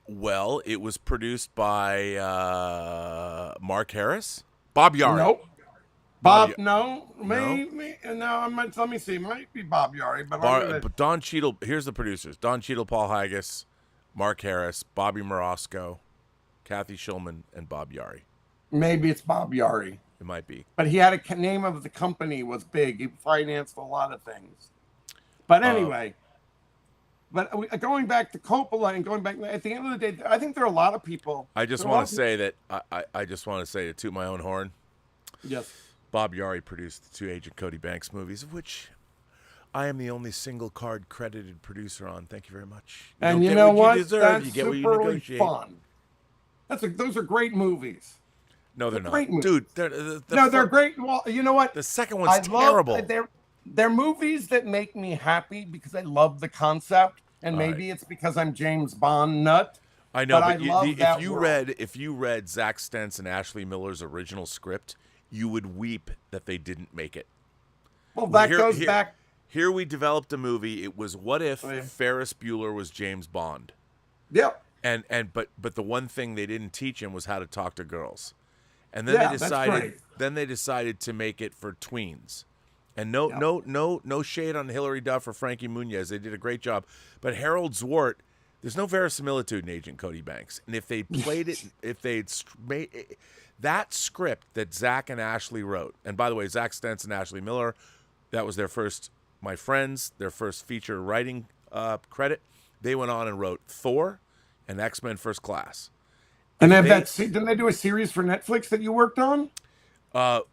Well, it was produced by Mark Harris, Bob Yari. Nope. Let me see. It might be Bob Yari, but Don Cheadle. Here's the producers: Don Cheadle, Paul Haggis, Mark Harris, Bobby Morosco, Kathy Schulman, and Bob Yari. Maybe it's Bob Yari. It might be. But he had name of the company was big. He financed a lot of things. But anyway, going back to Coppola and going back at the end of the day, I think there are a lot of people. I just want to say that I just want to say to toot my own horn. Yes. Bob Yari produced the 2 Agent Cody Banks movies, of which I am the only single card credited producer on. Thank you very much. And you know what? You deserve. That's You get what you super negotiate. fun. Those are great movies. No, they're not. Great movies. Dude, they're great. Well, you know what? The second one's terrible. They're movies that make me happy because I love the concept, and maybe it's because I'm James Bond nut. I know, but if you read Zach Stentz and Ashley Miller's original script, you would weep that they didn't make it. Well, that goes back. Here we developed a movie. It was what if Ferris Bueller was James Bond? Yep. But the one thing they didn't teach him was how to talk to girls. And then they decided to make it for tweens. And no shade on Hilary Duff or Frankie Muniz. They did a great job. But Harold Zwart, there's no verisimilitude in Agent Cody Banks. And if they played it, if they'd made it, that script that Zach and Ashley wrote, and by the way, Zach Stentz and Ashley Miller, that was their first, my friends, their first feature writing credit. They went on and wrote Thor and X-Men First Class. And didn't they do a series for Netflix that you worked on?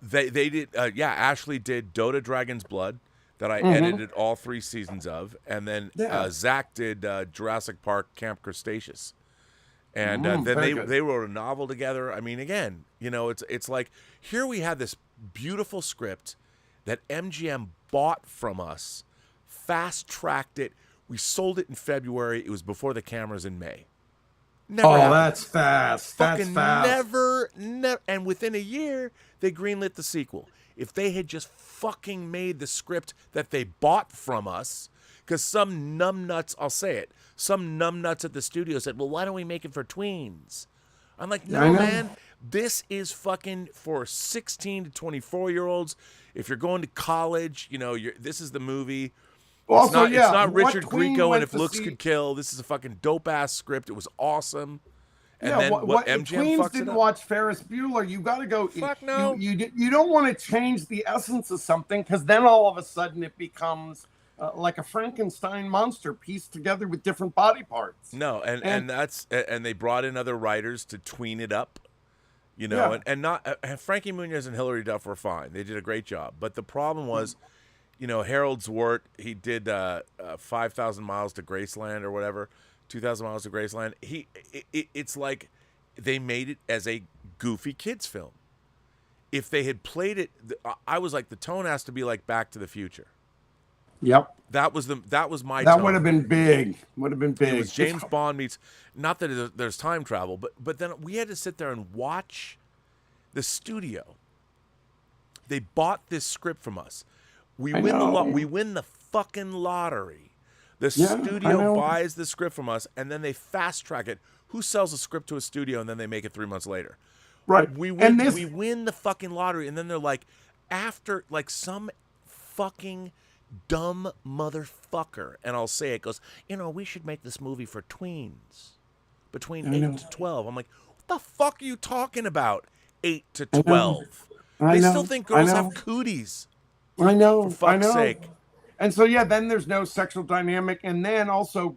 They did. Ashley did Dota Dragon's Blood that I edited all 3 seasons of, and then Zach did Jurassic Park Camp Cretaceous, and then they wrote a novel together. I mean, again, it's like here we had this beautiful script that MGM bought from us, fast tracked it. We sold it in February. It was before the cameras in May. Never happened. That's fast. That's fast. Never. And within a year, they greenlit the sequel. If they had just fucking made the script that they bought from us, because some numbnuts, I'll say it, some numbnuts at the studio said, well, why don't we make it for tweens? I'm like, no, man, this is fucking for 16 to 24-year-olds. If you're going to college, this is the movie. It's not Richard Grieco and If Looks Could Kill. This is a fucking dope-ass script. It was awesome. And then what MGM fucks didn't it up. watch Ferris Bueller. You got to go. Fuck no. You don't want to change the essence of something because then all of a sudden it becomes like a Frankenstein monster pieced together with different body parts. No, and they brought in other writers to tween it up, and not Frankie Muniz and Hilary Duff were fine. They did a great job. But the problem was, Harold Zwart, he did 5,000 Miles to Graceland or whatever, 2,000 Miles to Graceland. It's like they made it as a goofy kids film. If they had played it, I was like, the tone has to be like Back to the Future. Yep. That was my That tone. would have been big. It was James Bond meets, not that there's time travel, but then we had to sit there and watch the studio. They bought this script from us. We win the fucking lottery. The studio buys the script from us, and then they fast track it. Who sells a script to a studio and then they make it 3 months later? Right. We win the fucking lottery, and then they're like, after like some fucking dumb motherfucker, and I'll say it, goes, we should make this movie for tweens between 8 to 12. I'm like, what the fuck are you talking about? 8 to 12. They still think girls have cooties. I know. For fuck's sake. And so then there's no sexual dynamic, and then also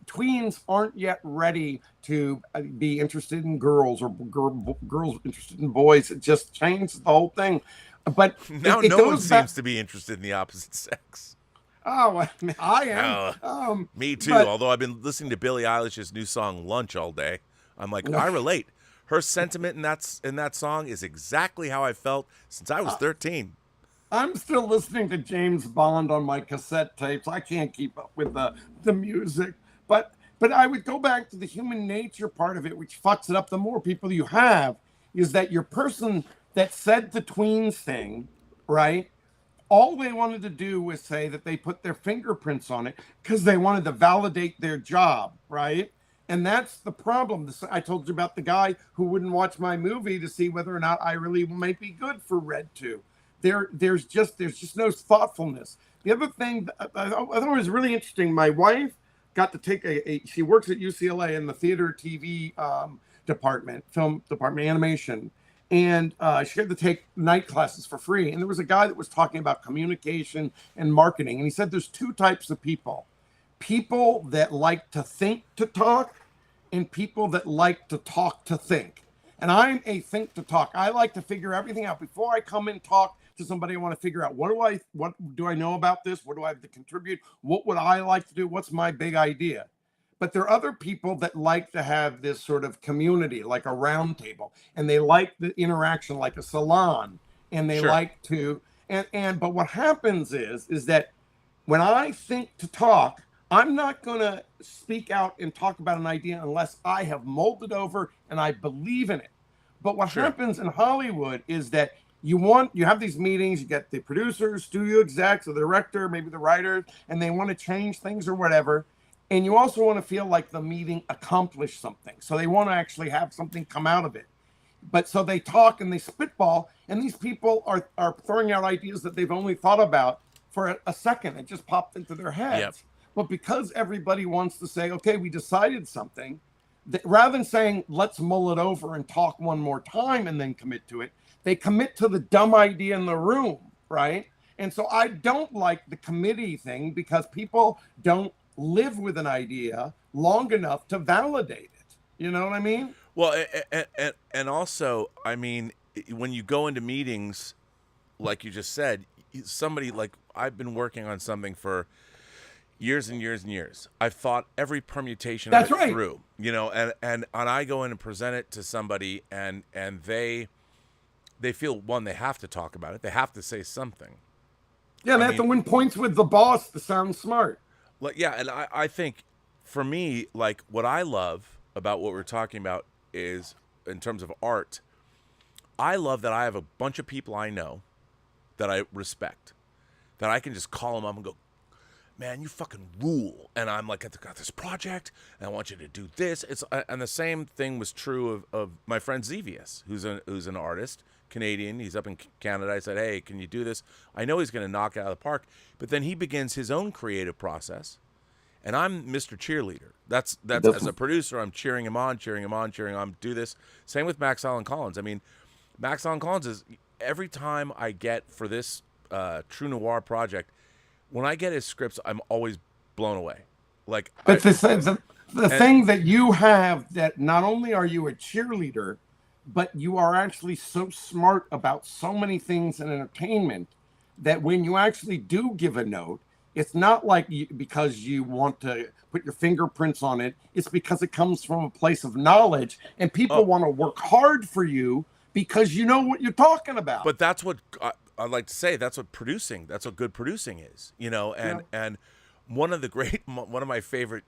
tweens aren't yet ready to be interested in girls or girls interested in boys. It just changed the whole thing. But now no one seems to be interested in the opposite sex. Oh, I am. Me too. Although I've been listening to Billie Eilish's new song "Lunch" all day, I'm like, I relate. Her sentiment in that song is exactly how I felt since I was 13. I'm still listening to James Bond on my cassette tapes. I can't keep up with the music, but I would go back to the human nature part of it, which fucks it up. The more people you have, is that your person that said the tweens thing, right? All they wanted to do was say that they put their fingerprints on it because they wanted to validate their job, right? And that's the problem. I told you about the guy who wouldn't watch my movie to see whether or not I really might be good for Red 2. There's just no thoughtfulness. The other thing I thought was really interesting, my wife got to take she works at UCLA in the theater TV department, film department, animation. and she had to take night classes for free. And there was a guy that was talking about communication and marketing. And he said there's two types of people: people that like to think to talk, and people that like to talk to think. And I'm a think to talk. I like to figure everything out before I come and talk to somebody. I want to figure out what do I know about this? What do I have to contribute? What would I like to do? What's my big idea? But there are other people that like to have this sort of community, like a round table, and they like the interaction, like a salon, and they like to, but what happens is that when I think to talk, I'm not going to speak out and talk about an idea unless I have molded over and I believe in it. But what happens in Hollywood is that you have these meetings, you get the producers, studio execs, the director, maybe the writer, and they want to change things or whatever. And you also want to feel like the meeting accomplished something. So they want to actually have something come out of it. But so they talk and they spitball, and these people are throwing out ideas that they've only thought about for a second. It just popped into their heads. Yep. But because everybody wants to say, okay, we decided something, rather than saying, let's mull it over and talk one more time and then commit to it, they commit to the dumb idea in the room, right? And so I don't like the committee thing because people don't live with an idea long enough to validate it. You know what I mean? Well, and also, I mean, when you go into meetings, like you just said, somebody like I've been working on something for years and years and years. I've thought every permutation of it through, you know, and I go in and present it to somebody, and they feel, one, they have to talk about it. They have to say something. Yeah, they have to win points with the boss to sound smart. Like, yeah, and I think for me, like, what I love about what we're talking about is, in terms of art, I love that I have a bunch of people I know that I respect, that I can just call them up and go, man, you fucking rule. And I'm like, I've got this project, and I want you to do this. And the same thing was true of my friend Xevious, who's an artist, Canadian. He's up in Canada. I said, hey, can you do this? I know he's going to knock it out of the park. But then he begins his own creative process, and I'm Mr. Cheerleader. That's as a producer, I'm cheering him on, do this. Same with Max Allan Collins. I mean, Max Allan Collins is, every time I get for this True Noir project, when I get his scripts, I'm always blown away. Like, but the thing that you have, that not only are you a cheerleader, but you are actually so smart about so many things in entertainment that when you actually do give a note, it's not like because you want to put your fingerprints on it. It's because it comes from a place of knowledge, and people want to work hard for you because you know what you're talking about. But that's what I'd like to say. That's what good producing is, you know. And one of my favorite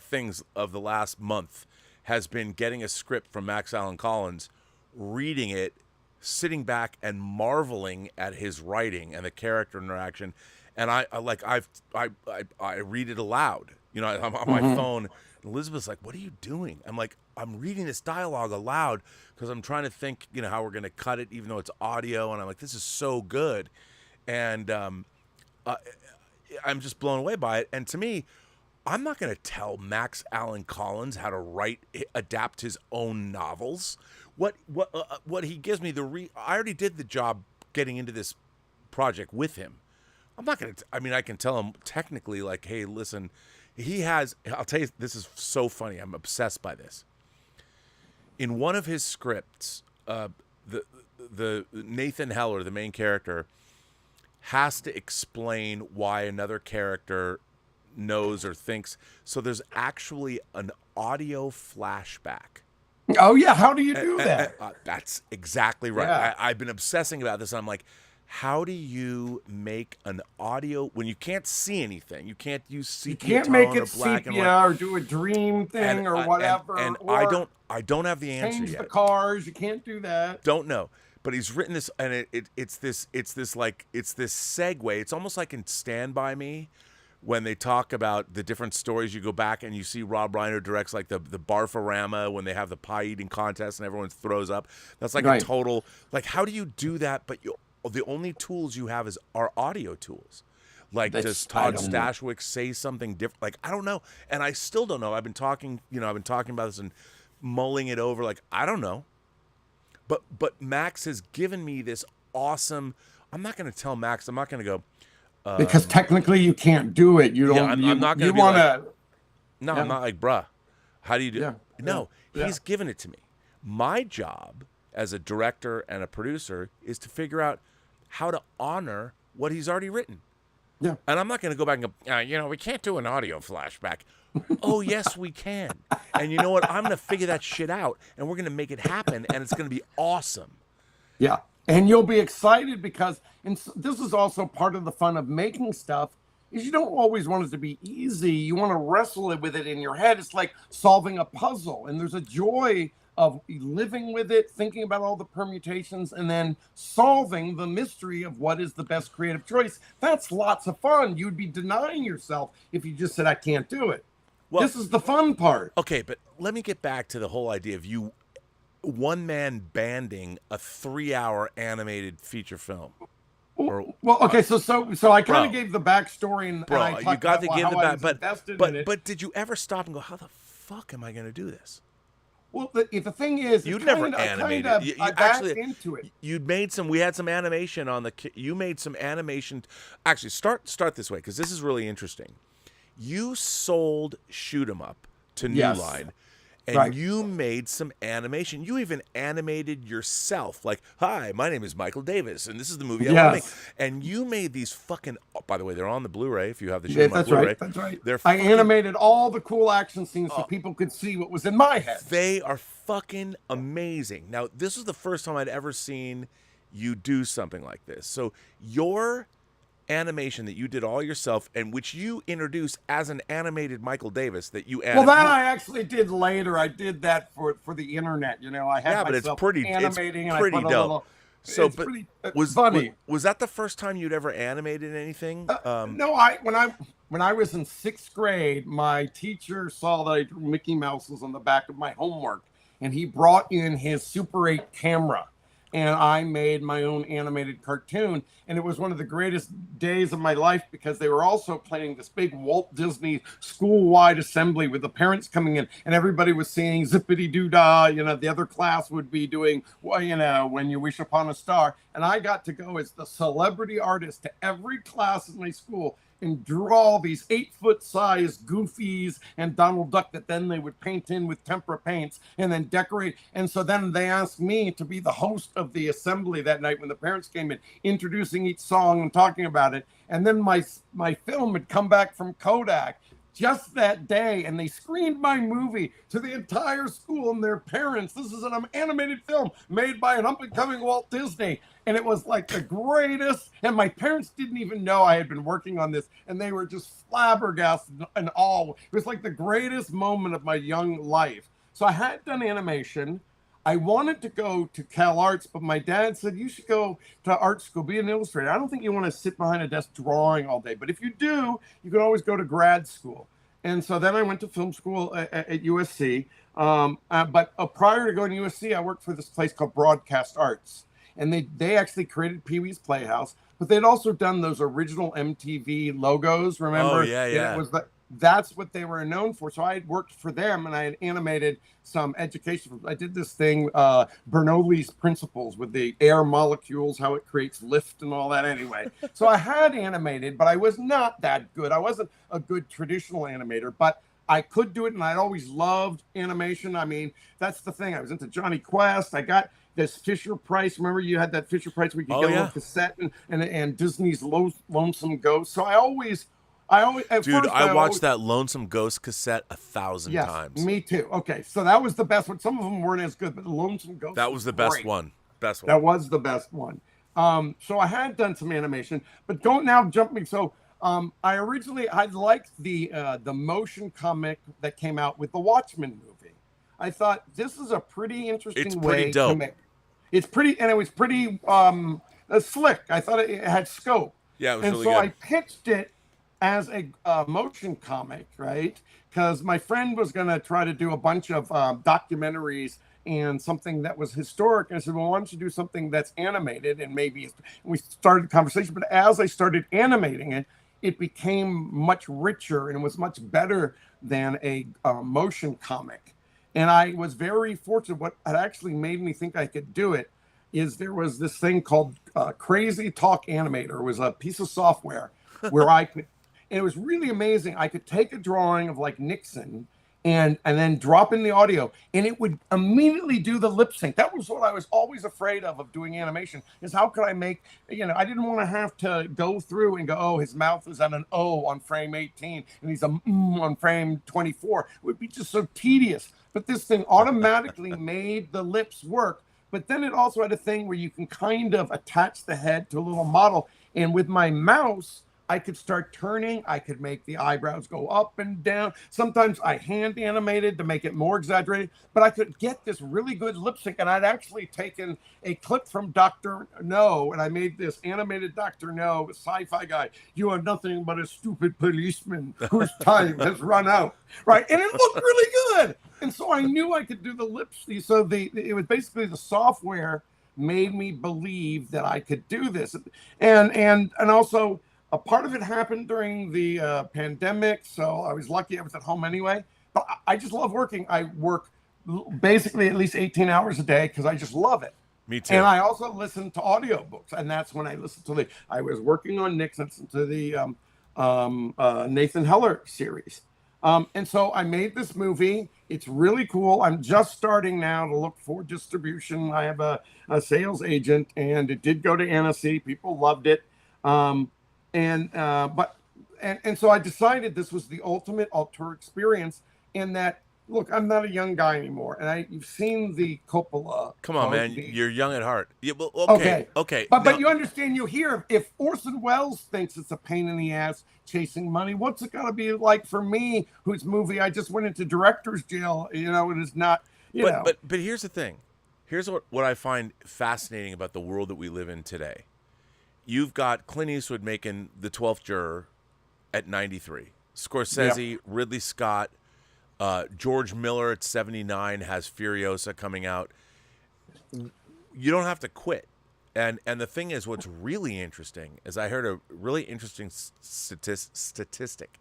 things of the last month has been getting a script from Max Allan Collins, reading it, sitting back and marveling at his writing and the character interaction. And I read it aloud. You know, I'm on my phone. And Elizabeth's like, "What are you doing?" I'm like, "I'm reading this dialogue aloud because I'm trying to think, you know, how we're going to cut it, even though it's audio." And I'm like, "This is so good," and I'm just blown away by it. And to me, I'm not going to tell Max Allan Collins how to adapt his own novels. What he gives me I already did the job getting into this project with him. I'm not going to, I mean, I can tell him technically, like, hey, listen, I'll tell you, this is so funny. I'm obsessed by this. In one of his scripts, the Nathan Heller, the main character, has to explain why another character knows or thinks. So there's actually an audio flashback. Oh, yeah. How do you do that? That's exactly right. Yeah. I've been obsessing about this. And I'm like, how do you make an audio when you can't see anything? You can't use sepia. You can't make it or black sepia and white. or do a dream thing or whatever. And or I don't have the answer change yet. the cars. You can't do that. Don't know. But he's written this, and it's this segue. It's almost like in Stand By Me, when they talk about the different stories. You go back and you see Rob Reiner directs like the Barfarama when they have the pie eating contest and everyone throws up. That's like a total, like, how do you do that? But the only tools you have are audio tools. Like, does Todd Stashwick say something different? Like, I don't know. And I still don't know. I've been talking about this and mulling it over. Like, I don't know. But Max has given me this awesome. I'm not going to tell Max. I'm not going to go. Because technically you can't do it. You don't. Yeah, I'm not going to be wanna, like. No, yeah. I'm not like, bruh. How do you do? Yeah, No, yeah. he's given it to me. My job as a director and a producer is to figure out how to honor what he's already written. Yeah. And I'm not going to go back and go, we can't do an audio flashback. Oh, yes, we can. And you know what? I'm going to figure that shit out, and we're going to make it happen, and it's going to be awesome. Yeah. And you'll be excited because, and this is also part of the fun of making stuff, is you don't always want it to be easy. You want to wrestle with it in your head. It's like solving a puzzle, and there's a joy of living with it, thinking about all the permutations, and then solving the mystery of what is the best creative choice. That's lots of fun. You'd be denying yourself if you just said, I can't do it. Well, this is the fun part. Okay, but let me get back to the whole idea of you one-man banding a 3-hour animated feature film. Well, okay, so I kind of gave the backstory, and I talked you got about to give how the I back, was invested in it. But did you ever stop and go, how the fuck am I going to do this? Well, the thing is, you'd never animated. You actually into it. You'd made some. We had some animation on the. You made some animation. Actually, start this way because this is really interesting. You sold Shoot 'Em Up to New Line, and you made some animation. You even animated yourself. Like, hi, my name is Michael Davis, and this is the movie I want to make. And you made these fucking. Oh, by the way, they're on the Blu-ray. If you have the Shoot 'Em Up Blu-ray, that's right. I animated all the cool action scenes so people could see what was in my head. They are fucking amazing. Now, this is the first time I'd ever seen you do something like this. So your animation that you did all yourself, and which you introduced as an animated Michael Davis that you animated. Well, that I actually did later. I did that for the internet. I had but it's pretty animating, it's pretty and I put dope. a little, so, it's but pretty, was funny. Was that the first time you'd ever animated anything? No, when I was in 6th grade, my teacher saw that I drew Mickey Mouses on the back of my homework, and he brought in his Super 8 camera. And I made my own animated cartoon. And it was one of the greatest days of my life because they were also playing this big Walt Disney school-wide assembly with the parents coming in. And everybody was singing Zippity-Doo-Dah. The other class would be doing, When You Wish Upon a Star. And I got to go as the celebrity artist to every class in my school and draw these 8-foot size Goofies and Donald Duck that then they would paint in with tempera paints and then decorate. And so then they asked me to be the host of the assembly that night when the parents came in, introducing each song and talking about it. And then my film had come back from Kodak just that day, and they screened my movie to the entire school and their parents. This is an animated film made by an up-and-coming Walt Disney, and it was like the greatest. And my parents didn't even know I had been working on this, and they were just flabbergasted and all. It was like the greatest moment of my young life. So I had done animation. I wanted to go to Cal Arts, but my dad said, you should go to art school, be an illustrator. I don't think you want to sit behind a desk drawing all day, but if you do, you can always go to grad school. And so then I went to film school at USC. But prior to going to USC, I worked for this place called Broadcast Arts. And they actually created Pee-wee's Playhouse, but they'd also done those original MTV logos, remember? Oh, yeah. It was that's what they were known for. So I had worked for them, and I had animated some education. I did this thing, Bernoulli's Principles, with the air molecules, how it creates lift and all that anyway. So I had animated, but I was not that good. I wasn't a good traditional animator, but I could do it, and I'd always loved animation. I mean, that's the thing. I was into Johnny Quest. I got this Fisher Price. Remember you had that Fisher Price where you could get a little cassette and Disney's Lonesome Ghost. So I always Dude, I watched that Lonesome Ghost cassette 1,000 times. Me too. Okay, so that was the best one. Some of them weren't as good, but the Lonesome Ghost. That was the best one. Best one. That was the best one. So I had done some animation, but jumping. So I liked the motion comic that came out with the Watchmen movie. I thought this is a pretty interesting way to make. It's pretty, and it was pretty slick. I thought it had scope. Yeah, it was and really so good. I pitched it as a motion comic, right? Because my friend was going to try to do a bunch of documentaries and something that was historic. And I said, well, why don't you do something that's animated? And we started the conversation. But as I started animating it, it became much richer and it was much better than a motion comic. And I was very fortunate. What had actually made me think I could do it is there was this thing called Crazy Talk Animator. It was a piece of software where I could, and it was really amazing. I could take a drawing of like Nixon and then drop in the audio, and it would immediately do the lip sync. That was what I was always afraid of doing animation, is how could I make, I didn't want to have to go through and go, oh, his mouth is at an O on frame 18 and he's a on frame 24. It would be just so tedious. But this thing automatically made the lips work. But then it also had a thing where you can kind of attach the head to a little model. And with my mouse, I could start turning. I could make the eyebrows go up and down. Sometimes I hand animated to make it more exaggerated, but I could get this really good lip sync. And I'd actually taken a clip from Dr. No, and I made this animated Dr. No, a sci-fi guy. You are nothing but a stupid policeman whose time has run out, right? And it looked really good. And so I knew I could do the lips. So it was basically the software made me believe that I could do this. And also, a part of it happened during the pandemic, so I was lucky I was at home anyway. But I just love working. I work basically at least 18 hours a day because I just love it. Me too. And I also listen to audiobooks, and that's when I listened to I was working on Nixon, to the Nathan Heller series. And so I made this movie. It's really cool. I'm just starting now to look for distribution. I have a sales agent, and it did go to Annecy. People loved it. And so I decided this was the ultimate auteur experience, in that, look, I'm not a young guy anymore. And you've seen the Coppola. Come on, man. You're young at heart. Yeah, well, okay. But you understand, you hear, if Orson Welles thinks it's a pain in the ass chasing money, what's it going to be like for me, whose movie I just went into director's jail, and it's not, But here's the thing. Here's what I find fascinating about the world that we live in today. You've got Clint Eastwood making The 12th Juror at 93. Scorsese, Ridley Scott, George Miller at 79 has Furiosa coming out. You don't have to quit. And the thing is, what's really interesting is I heard a really interesting statistic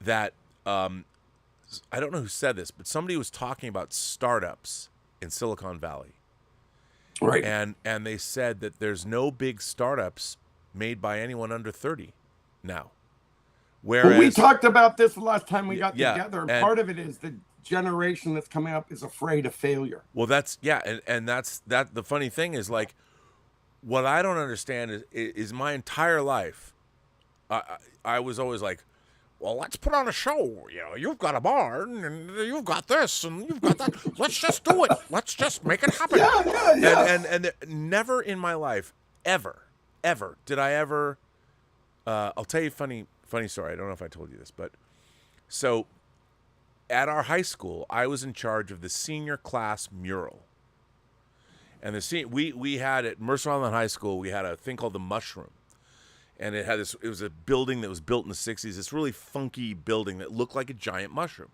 that I don't know who said this, but somebody was talking about startups in Silicon Valley. Right. And they said that there's no big startups made by anyone under 30 now. Whereas we talked about this the last time we got together, and part of it is the generation that's coming up is afraid of failure. Well, that's and that's the funny thing is, like, what I don't understand is my entire life I was always like, well, let's put on a show. You've got a barn, and you've got this, and you've got that. Let's just do it. Let's just make it happen. Yeah. And never in my life, ever, did I ever. I'll tell you a funny story. I don't know if I told you this, but so at our high school, I was in charge of the senior class mural. And we had at Mercer Island High School, we had a thing called the Mushroom. And it was a building that was built in the 60s, this really funky building that looked like a giant mushroom.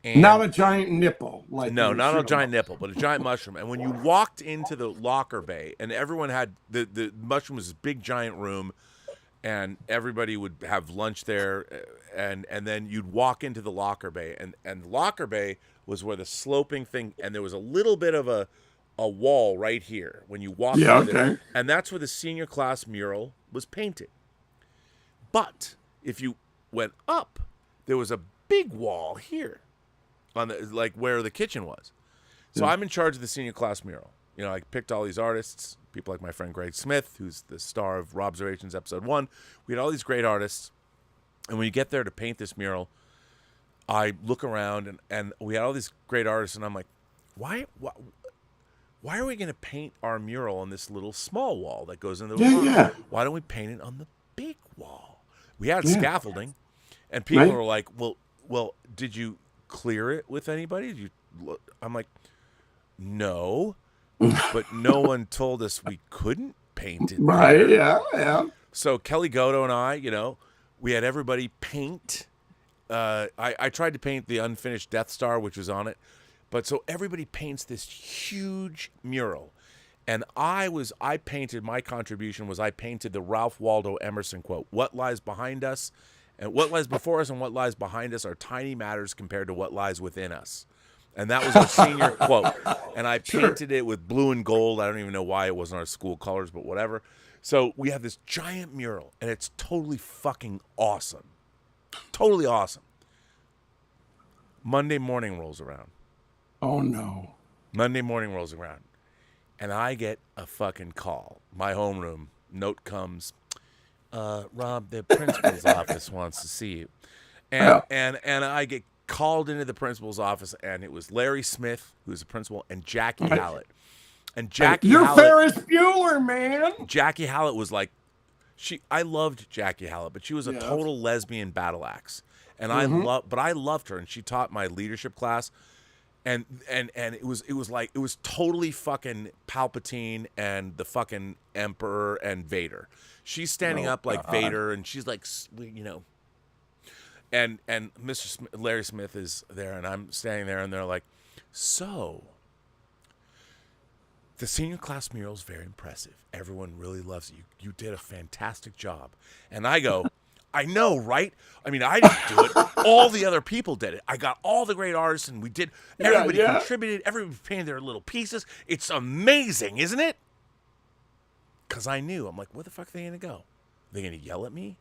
And not a giant nipple. No, not a giant nipple, but a giant mushroom. And when you walked into the locker bay, and everyone had, the mushroom was this big giant room, and everybody would have lunch there, and then you'd walk into the locker bay, and the locker bay was where the sloping thing, and there was a little bit of a wall right here when you walk in there, and that's where the senior class mural was painted. But if you went up, there was a big wall here on the, like, where the kitchen was. So I'm in charge of the senior class mural. I picked all these artists, people like my friend Greg Smith, who's the star of Robservations Episode 1. We had all these great artists. And when you get there to paint this mural, I look around, and we had all these great artists, and I'm like, why are we going to paint our mural on this little small wall that goes into the wall? Yeah. Why don't we paint it on the big wall? We had scaffolding, and people were like, well, did you clear it with anybody? I'm like, no, but no one told us we couldn't paint it. Right, yeah. So Kelly Goto and I, we had everybody paint. I tried to paint the unfinished Death Star, which was on it. But so everybody paints this huge mural. And my contribution was I painted the Ralph Waldo Emerson quote, "What lies behind us, and what lies before us and what lies behind us are tiny matters compared to what lies within us." And that was our senior quote. And I painted it with blue and gold. I don't even know why it wasn't our school colors, but whatever. So we have this giant mural, and it's totally fucking awesome. Totally awesome. Monday morning rolls around. Oh, no. Monday morning rolls around. And I get a fucking call. My homeroom note comes, Rob, the principal's office wants to see you. And I get called into the principal's office, and it was Larry Smith, who's the principal, and Jackie Hallett. And Jackie You're Hallett, Ferris Bueller, man. Jackie Hallett was like, I loved Jackie Hallett, but she was a total lesbian battle axe. And I loved her, and she taught my leadership class. And it was totally fucking Palpatine and the fucking Emperor and Vader. She's standing up like Vader, and she's like, you know. And Larry Smith is there, and I'm standing there, and they're like, so the senior class mural is very impressive. Everyone really loves you. You did a fantastic job. And I go, I know, right? I mean, I didn't do it. All the other people did it. I got all the great artists, and we did. Everybody contributed. Everybody painted their little pieces. It's amazing, isn't it? Because I knew. I'm like, where the fuck are they going to go? Are they going to yell at me?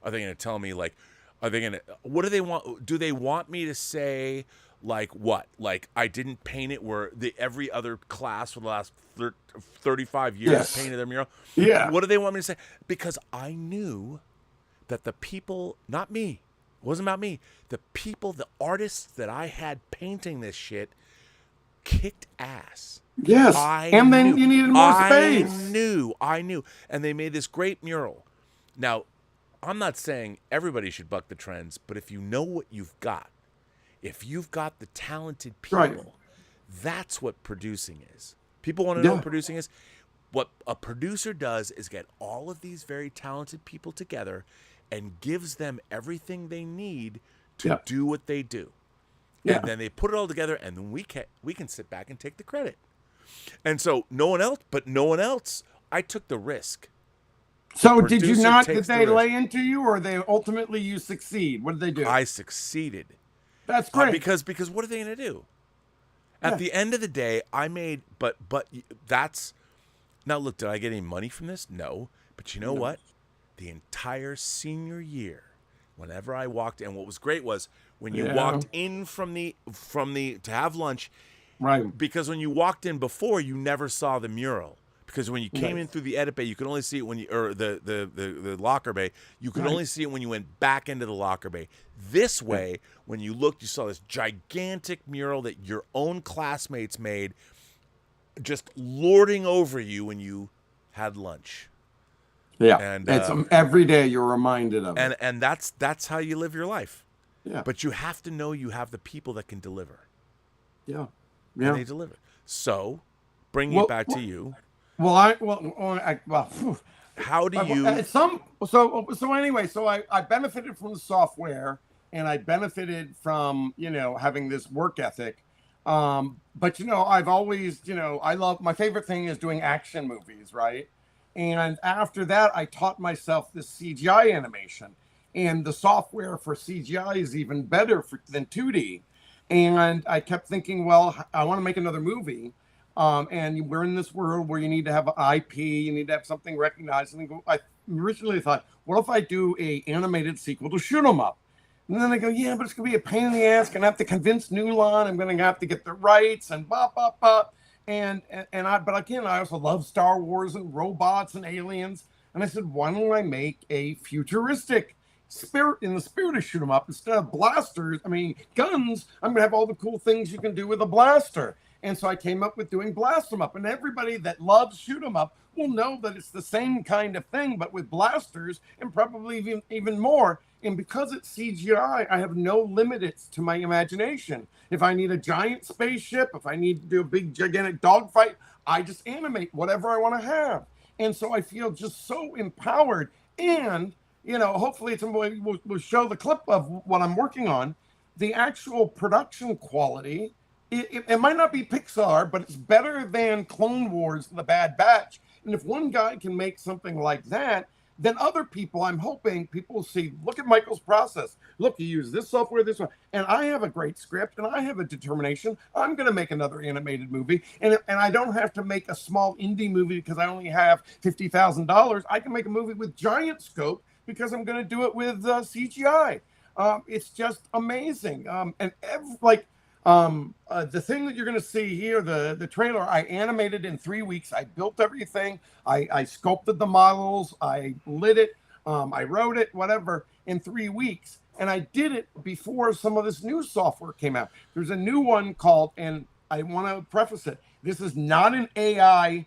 Are they going to tell me, like, are they going to, what do they want? Do they want me to say, like, what? Like, I didn't paint it where every other class for the last 35 years painted their mural? Yeah. What do they want me to say? Because I knew that the people, not me, it wasn't about me, the people, the artists that I had painting this shit kicked ass. Yes. And then you needed more space. I knew. And they made this great mural. Now, I'm not saying everybody should buck the trends, but if you know what you've got, if you've got the talented people, that's what producing is. People want to know what producing is. What a producer does is get all of these very talented people together and gives them everything they need to do what they do. And then they put it all together, and then we can sit back and take the credit. And so no one else, I took the risk. So did you not, did they lay into you, or they ultimately you succeed? What did they do? I succeeded. That's great. Because what are they going to do? At the end of the day, I made, but that's, now look, did I get any money from this? No. But you know what? The entire senior year, whenever I walked in, what was great was when you walked in from the to have lunch, right? Because when you walked in before, you never saw the mural. Because when you came in through the edit bay, you could only see it when you, or the locker bay, you could only see it when you went back into the locker bay. This way, when you looked, you saw this gigantic mural that your own classmates made, just lording over you when you had lunch. Yeah, and it's every day you're reminded of it. And that's how you live your life. Yeah. But you have to know you have the people that can deliver. Yeah. And they deliver. So, bringing it back to you. Well, how do you? So anyway, I benefited from the software, and I benefited from having this work ethic. But I've always my favorite thing is doing action movies, right? And after that, I taught myself this CGI animation, and the software for CGI is even better than 2D. And I kept thinking, well, I want to make another movie. And we're in this world where you need to have IP, you need to have something recognized. And I originally thought, what if I do a animated sequel to Shoot 'Em Up? And then I go, yeah, but it's going to be a pain in the ass. Going to have to convince New Line. I'm going to have to get the rights and blah, blah, blah. But again, I also love Star Wars and robots and aliens. And I said, why don't I make a futuristic in the spirit of Shoot 'Em Up? Instead of guns, I'm going to have all the cool things you can do with a blaster. And so I came up with doing Blast 'Em Up. And everybody that loves Shoot 'Em Up will know that it's the same kind of thing, but with blasters and probably even more. And because it's CGI, I have no limits to my imagination. If I need a giant spaceship, if I need to do a big, gigantic dogfight, I just animate whatever I want to have. And so I feel just so empowered. And, hopefully somebody will show the clip of what I'm working on. The actual production quality, it might not be Pixar, but it's better than Clone Wars, The Bad Batch. And if one guy can make something like that, then other people, I'm hoping people will see, look at Michael's process. Look, he used this software, this one, and I have a great script, and I have a determination. I'm going to make another animated movie, and I don't have to make a small indie movie because I only have $50,000. I can make a movie with giant scope because I'm going to do it with CGI. It's just amazing. The thing that you're going to see here, the trailer, I animated in 3 weeks. I built everything. I sculpted the models. I lit it. I wrote it, whatever, in 3 weeks. And I did it before some of this new software came out. There's a new one called, and I want to preface it, this is not an AI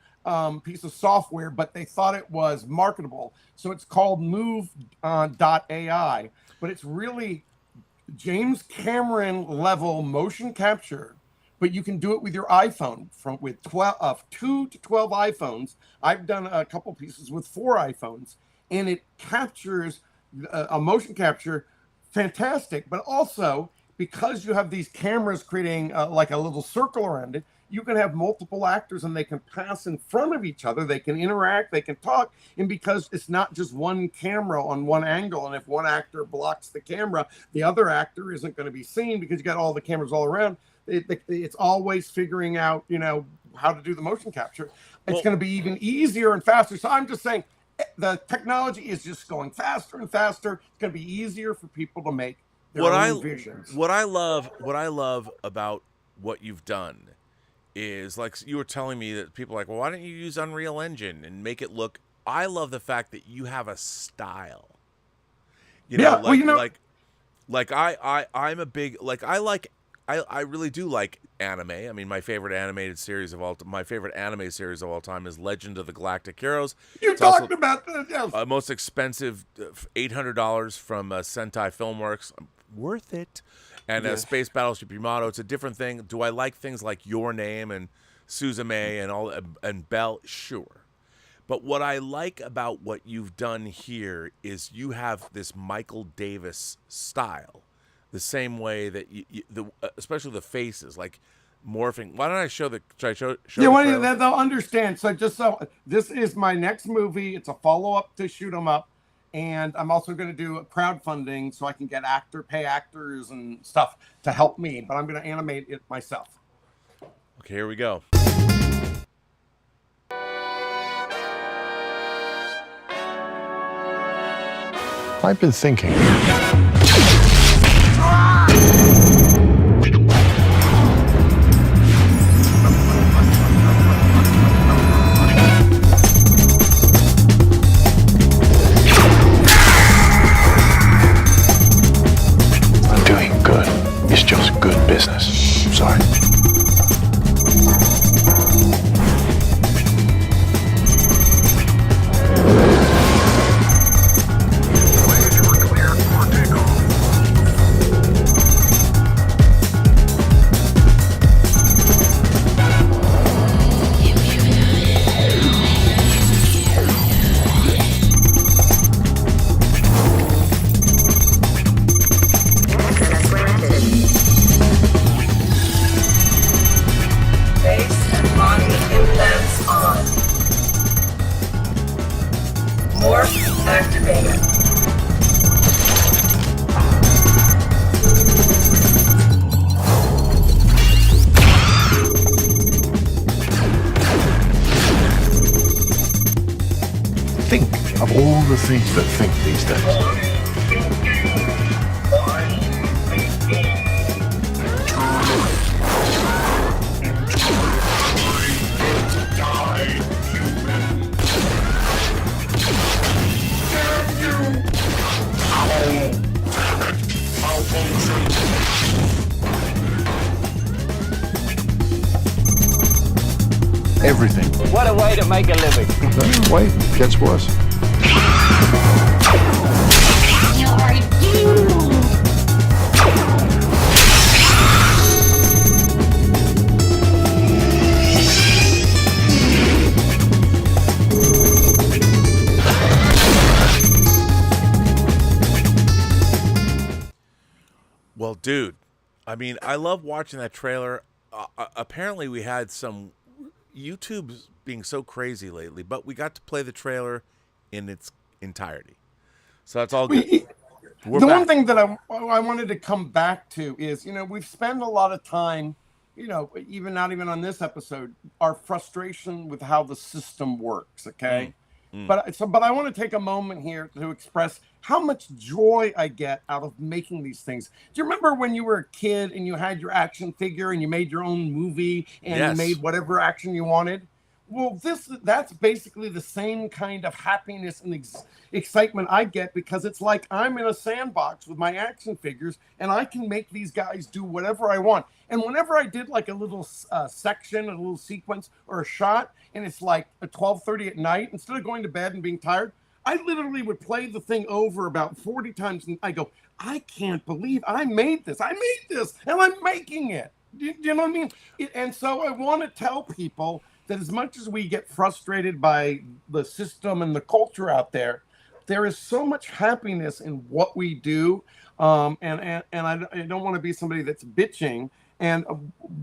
piece of software, but they thought it was marketable. So it's called Move.ai, but it's really James Cameron level motion capture, but you can do it with your iPhone with 2 to 12 iPhones. I've done a couple pieces with 4 iPhones, and it captures a motion capture fantastic, but also because you have these cameras creating like a little circle around it, you can have multiple actors and they can pass in front of each other. They can interact, they can talk. And because it's not just one camera on one angle, and if one actor blocks the camera, the other actor isn't going to be seen because you got all the cameras all around. It's always figuring out, how to do the motion capture. It's going to be even easier and faster. So I'm just saying the technology is just going faster and faster. It's going to be easier for people to make their own visions. What I love about what you've done is, like you were telling me, that people are like, well, why don't you use Unreal Engine and make it look? I love the fact that you have a style. I'm a big, I really do like anime. I mean, my favorite anime series of all time is Legend of the Galactic Heroes. You talked about that, yes. Most expensive, $800 from Sentai Filmworks. Worth it. And Space Battleship Yamato, it's a different thing. Do I like things like Your Name and Suzume and Belle? Sure. But what I like about what you've done here is you have this Michael Davis style, the same way that especially the faces, like morphing. Why don't I show the? Should I show? Yeah, they'll understand. So this is my next movie. It's a follow-up to Shoot 'Em Up. And I'm also going to do a crowdfunding so I can pay actors and stuff to help me. But I'm going to animate it myself. Okay, here we go. I've been thinking. It's just good business. I'm sorry. Think of all the things that think these days. Everything. What a way to make a living. Wait, gets worse. Well, dude, I mean, I love watching that trailer. Apparently, we had some YouTube's being so crazy lately, but we got to play the trailer in its entirety. So that's all good. The We're one back. thing that I wanted to come back to is, we've spent a lot of time, even not even on this episode, our frustration with how the system works. Okay. But I want to take a moment here to express how much joy I get out of making these things. Do you remember when you were a kid and you had your action figure and you made your own movie and Yes. you made whatever action you wanted? Well, that's basically the same kind of happiness and excitement I get, because it's like I'm in a sandbox with my action figures and I can make these guys do whatever I want. And whenever I did like a little section, a little sequence or a shot, and it's like at 12:30 at night, instead of going to bed and being tired, I literally would play the thing over about 40 times and I go, I can't believe I made this. I made this and I'm making it. Do you know what I mean? And so I want to tell people that as much as we get frustrated by the system and the culture out there, there is so much happiness in what we do. And I don't want to be somebody that's bitching. And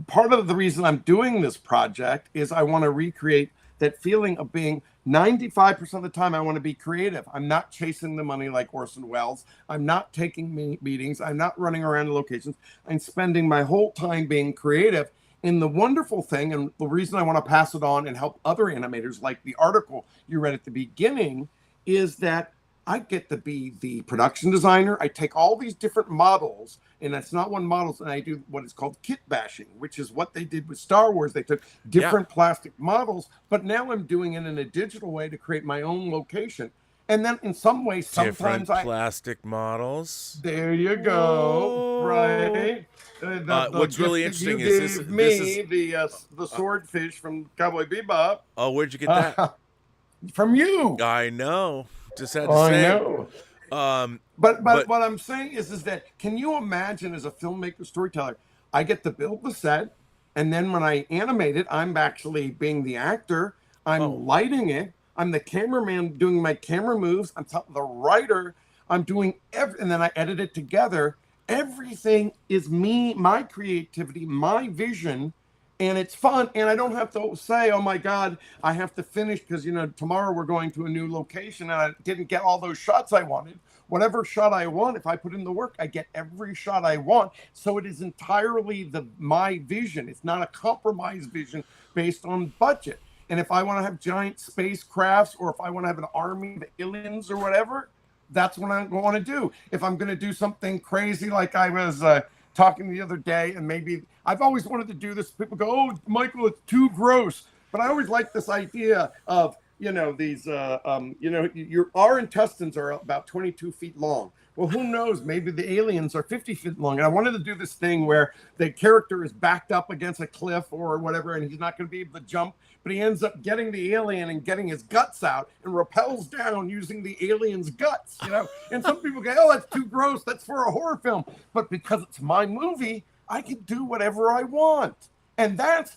part of the reason I'm doing this project is I want to recreate that feeling of being 95% of the time I want to be creative. I'm not chasing the money like Orson Welles. I'm not taking meetings. I'm not running around to locations. I'm spending my whole time being creative. And the wonderful thing, and the reason I want to pass it on and help other animators, like the article you read at the beginning, is that I get to be the production designer. I take all these different models, and it's not one models, and I do what is called kit bashing, which is what they did with Star Wars. They took different plastic models, but now I'm doing it in a digital way to create my own location. And then in some ways, sometimes Different plastic models. There you go. Whoa. Right. What's really gift that interesting you is gave this is the swordfish from Cowboy Bebop. Oh, where'd you get that? From you. I know. Just had to I say. know. But what I'm saying is that, can you imagine, as a filmmaker storyteller, I get to build the set, and then when I animate it, I'm actually being the actor. I'm lighting it. I'm the cameraman doing my camera moves. I'm the writer. I'm doing and then I edit it together. Everything is me, my creativity, my vision, and it's fun. And I don't have to say, oh my God, I have to finish because, tomorrow we're going to a new location and I didn't get all those shots I wanted. Whatever shot I want, if I put in the work, I get every shot I want. So it is entirely my vision. It's not a compromised vision based on budget. And if I want to have giant spacecrafts, or if I want to have an army of aliens or whatever, that's what I want to do. If I'm going to do something crazy, like I was talking the other day, and maybe I've always wanted to do this. People go, oh, Michael, it's too gross. But I always like this idea of, these, our intestines are about 22 feet long. Well, who knows? Maybe the aliens are 50 feet long. And I wanted to do this thing where the character is backed up against a cliff or whatever, and he's not going to be able to jump, but he ends up getting the alien and getting his guts out and rappels down using the alien's guts, And some people go, oh, that's too gross. That's for a horror film. But because it's my movie, I can do whatever I want. And that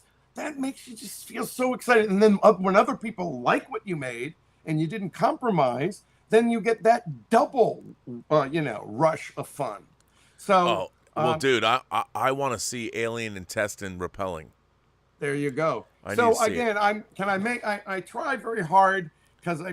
makes you just feel so excited. And then when other people like what you made and you didn't compromise, then you get that double, rush of fun. So, dude, I want to see alien intestine repelling. There you go. I try very hard, because I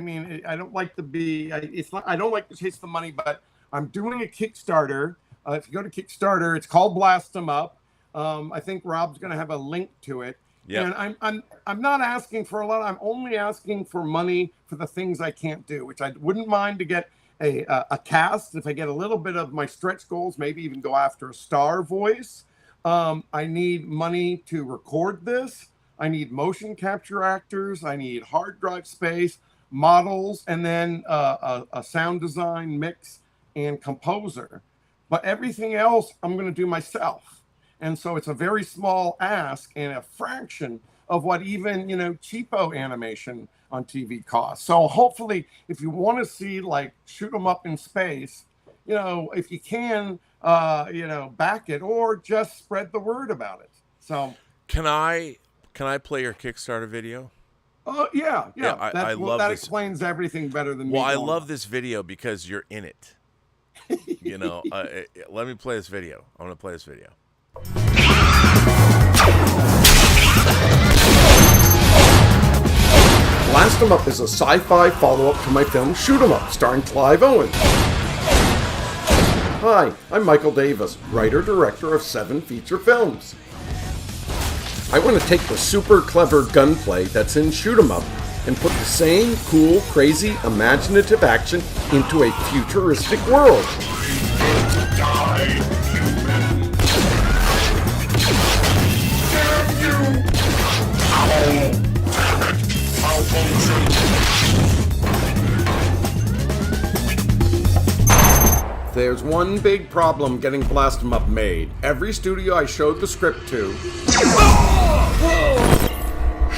don't like to be. I don't like to chase the money, but I'm doing a Kickstarter. If you go to Kickstarter, it's called Blast 'Em Up. I think Rob's going to have a link to it. Yeah. And I'm not asking for a lot. I'm only asking for money for the things I can't do, which I wouldn't mind to get a cast. If I get a little bit of my stretch goals, maybe even go after a star voice. I need money to record this. I need motion capture actors. I need hard drive space, models, and then a sound design, mix, and composer. But everything else I'm going to do myself. And so it's a very small ask and a fraction of what even, cheapo animation on TV costs. So hopefully, if you want to see, like, shoot 'em up in space, if you can, back it, or just spread the word about it. So can I play your Kickstarter video? Oh, yeah. I love that this. Explains everything better than me. Well, I love this video because you're in it. Let me play this video. I'm going to play this video. Blast 'em Up is a sci-fi follow-up to my film Shoot 'em Up, starring Clive Owen. Hi, I'm Michael Davis, writer-director of 7 feature films. I want to take the super clever gunplay that's in Shoot 'em Up and put the same cool, crazy, imaginative action into a futuristic world. There's one big problem getting Blast 'em Up made. Every studio I showed the script to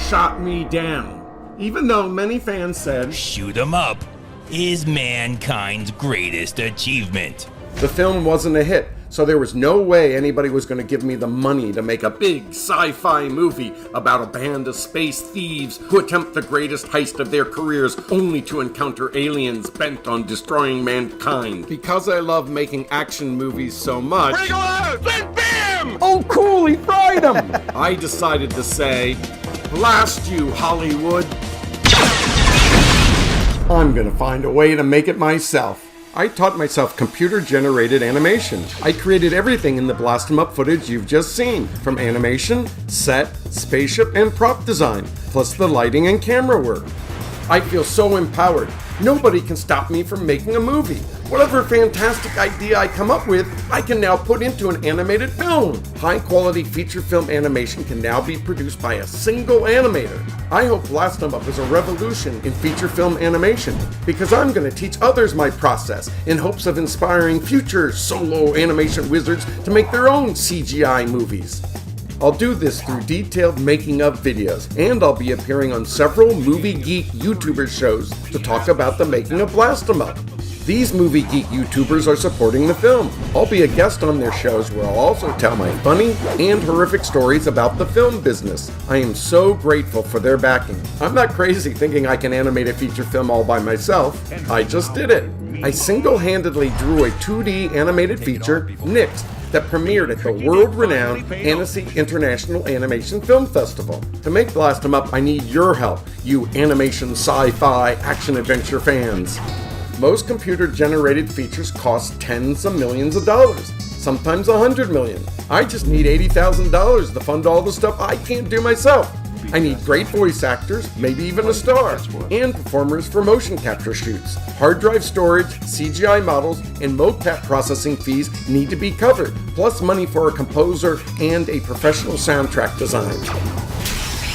shot me down. Even though many fans said, Shoot 'em Up is mankind's greatest achievement. the film wasn't a hit, so there was no way anybody was going to give me the money to make a big sci-fi movie about a band of space thieves who attempt the greatest heist of their careers only to encounter aliens bent on destroying mankind. Because I love making action movies so much... Bring 'em out! Then bam! Oh cool, he fried him! I decided to say, blast you, Hollywood. I'm gonna find a way to make it myself. I taught myself computer-generated animation. I created everything in the Blast 'em Up footage you've just seen, from animation, set, spaceship, and prop design, plus the lighting and camera work. I feel so empowered. Nobody can stop me from making a movie. Whatever fantastic idea I come up with, I can now put into an animated film. High-quality feature film animation can now be produced by a single animator. I hope Blast 'em Up is a revolution in feature film animation, because I'm going to teach others my process in hopes of inspiring future solo animation wizards to make their own CGI movies. I'll do this through detailed making-of videos, and I'll be appearing on several Movie Geek YouTuber shows to talk about the making of Blast 'em Up. These Movie Geek YouTubers are supporting the film. I'll be a guest on their shows where I'll also tell my funny and horrific stories about the film business. I am so grateful for their backing. I'm not crazy thinking I can animate a feature film all by myself. I just did it. I single-handedly drew a 2D animated feature, Nixed, that premiered at the world-renowned Annecy International Animation Film Festival. To make Blast 'em Up, I need your help, you animation, sci-fi, action-adventure fans. Most computer-generated features cost tens of millions of dollars, sometimes $100 million. I just need $80,000 to fund all the stuff I can't do myself. I need great voice actors, maybe even a star, and performers for motion capture shoots. Hard drive storage, CGI models, and mocap processing fees need to be covered, plus money for a composer and a professional soundtrack design.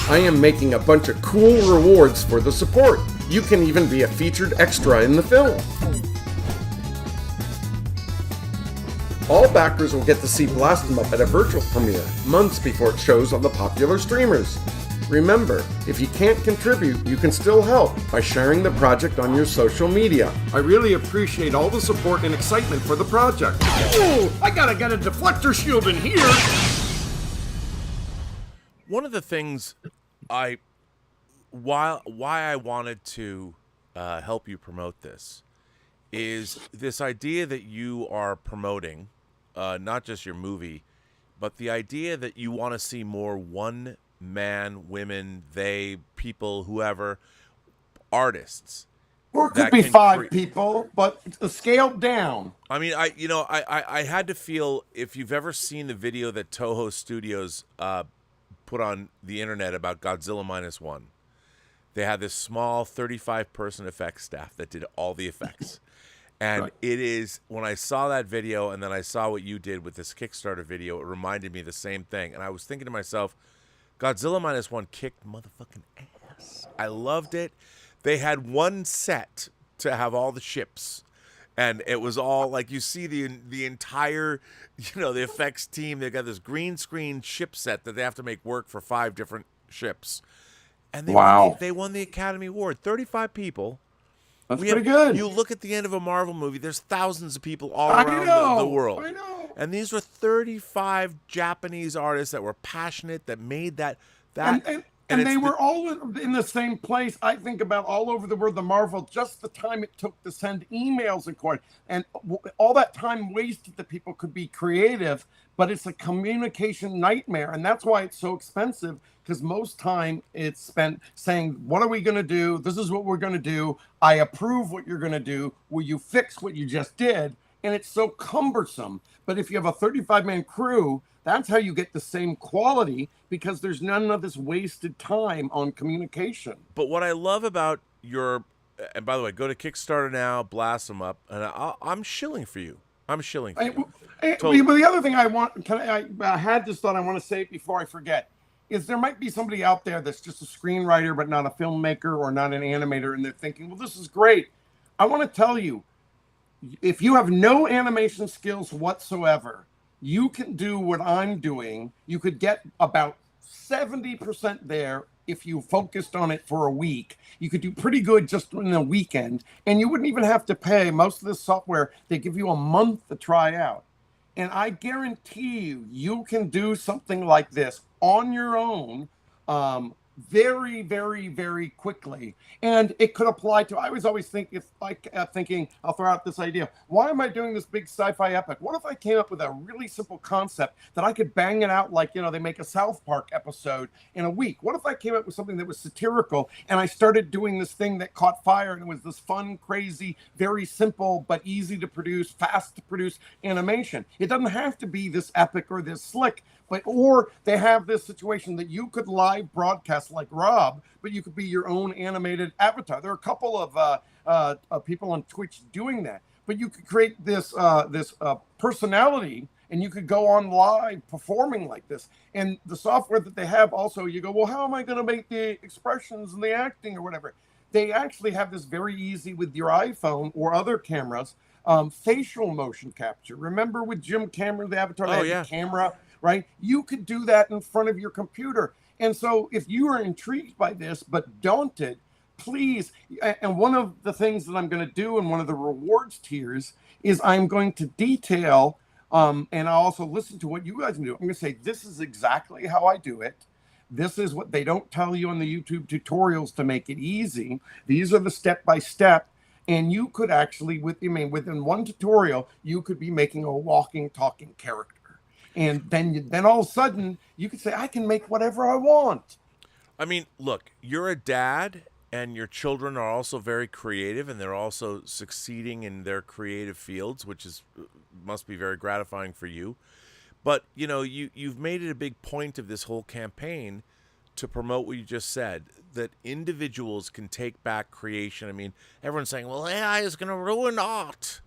I am making a bunch of cool rewards for the support. You can even be a featured extra in the film. All backers will get to see Blast 'em Up at a virtual premiere, months before it shows on the popular streamers. Remember, if you can't contribute, you can still help by sharing the project on your social media. I really appreciate all the support and excitement for the project. Oh, I gotta get a deflector shield in here! One of the things why I wanted to help you promote this is this idea that you are promoting, not just your movie, but the idea that you want to see more one-man, women, they, people, whoever, artists. Or it could be 5 people, but scaled down. I mean, I had to feel, if you've ever seen the video that Toho Studios put on the internet about Godzilla -1, they had this small 35-person effects staff that did all the effects. And right. It is, when I saw that video and then I saw what you did with this Kickstarter video, it reminded me of the same thing. And I was thinking to myself, Godzilla -1 kicked motherfucking ass. I loved it. They had one set to have all the ships. And it was all like, you see the entire, the effects team. They got this green screen ship set that they have to make work for 5 different ships. And they won the Academy Award. 35 people. That's pretty good. You look at the end of a Marvel movie, there's thousands of people all around the world. I know. And these were 35 Japanese artists that were passionate, that made that. And it's they were all in the same place. I think about all over the world, the Marvel, just the time it took to send emails and all that time wasted that people could be creative, but it's a communication nightmare. And that's why it's so expensive, because most time it's spent saying, what are we going to do? This is what we're going to do. I approve what you're going to do. Will you fix what you just did? And it's so cumbersome. But if you have a 35-man crew, that's how you get the same quality, because there's none of this wasted time on communication. But what I love about and by the way, go to Kickstarter now, blast them up, and I'm shilling for you. I'm shilling for you. But the other thing I had this thought I want to say it before I forget, is there might be somebody out there that's just a screenwriter but not a filmmaker or not an animator, and they're thinking, well, this is great. I want to tell you, if you have no animation skills whatsoever, you can do what I'm doing. You could get about 70% there if you focused on it for a week. You could do pretty good just in a weekend, and you wouldn't even have to pay. Most of this software, they give you a month to try out. And I guarantee you can do something like this on your own very, very, very quickly. And it could apply to, I was always thinking, I'll throw out this idea. Why am I doing this big sci-fi epic? What if I came up with a really simple concept that I could bang it out like, they make a South Park episode in a week? What if I came up with something that was satirical and I started doing this thing that caught fire, and it was this fun, crazy, very simple, but easy to produce, fast to produce animation? It doesn't have to be this epic or this slick, or they have this situation that you could live broadcast like Rob, but you could be your own animated avatar. There are a couple of people on Twitch doing that, but you could create this personality, and you could go on live performing like this. And the software that they have also, you go, well, how am I going to make the expressions and the acting or whatever? They actually have this very easy with your iPhone or other cameras, facial motion capture. Remember with Jim Cameron, the avatar, they had the camera, right? You could do that in front of your computer. And so if you are intrigued by this, but daunted, please, and one of the things that I'm going to do in one of the rewards tiers is I'm going to detail, and I'll also listen to what you guys do. I'm going to say, this is exactly how I do it. This is what they don't tell you on the YouTube tutorials to make it easy. These are the step-by-step. And you could actually, within one tutorial, you could be making a walking, talking character. And then all of a sudden, you could say, I can make whatever I want. I mean, look, you're a dad, and your children are also very creative, and they're also succeeding in their creative fields, which must be very gratifying for you. But, you've made it a big point of this whole campaign to promote what you just said, that individuals can take back creation. I mean, everyone's saying, well, AI is going to ruin art.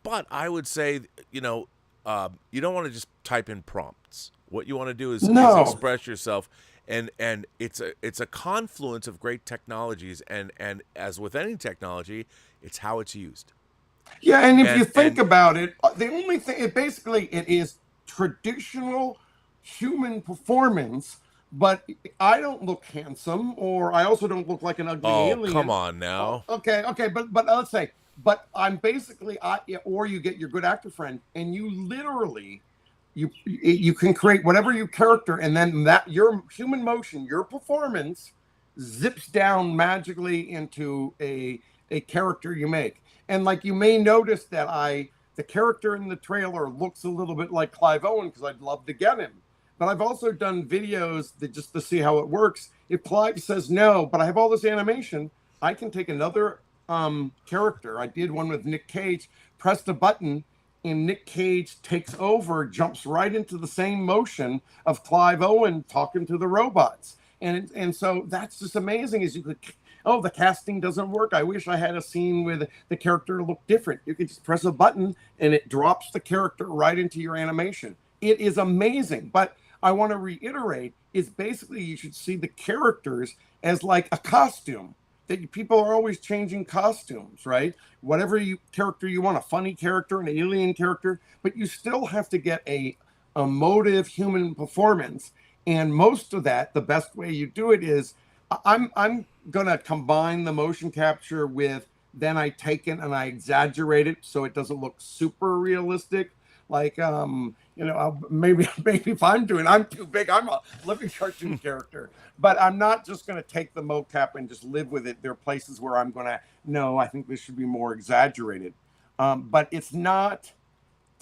But I would say, you don't want to just type in prompts. What you want to do is express yourself, and it's a confluence of great technologies, and as with any technology, it's how it's used. Yeah, and if you think about it, the only thing, it is traditional human performance, but I don't look handsome, or I also don't look like an ugly alien. Oh, come on now. Okay, but let's say, but I'm basically, or you get your good actor friend, and you literally, you can create whatever your character, and then that your human motion, your performance, zips down magically into a character you make. And like you may notice that the character in the trailer looks a little bit like Clive Owen, because I'd love to get him. But I've also done videos just to see how it works. If Clive says no, but I have all this animation, I can take another character. I did one with Nick Cage, press the button, and Nick Cage takes over, jumps right into the same motion of Clive Owen talking to the robots. And so that's just amazing. Is you could, the casting doesn't work. I wish I had a scene with the character look different. You can just press a button and it drops the character right into your animation. It is amazing. But I want to reiterate is basically you should see the characters as like a costume. That people are always changing costumes, right? Whatever character you want, a funny character, an alien character, but you still have to get a emotive human performance. And most of that, the best way you do it is I'm going to combine the motion capture with, then I take it and I exaggerate it so it doesn't look super realistic. Like, maybe if I'm too big, I'm a living cartoon character. But I'm not just going to take the mocap and just live with it. There are places where I'm going to, no, I think this should be more exaggerated. But it's not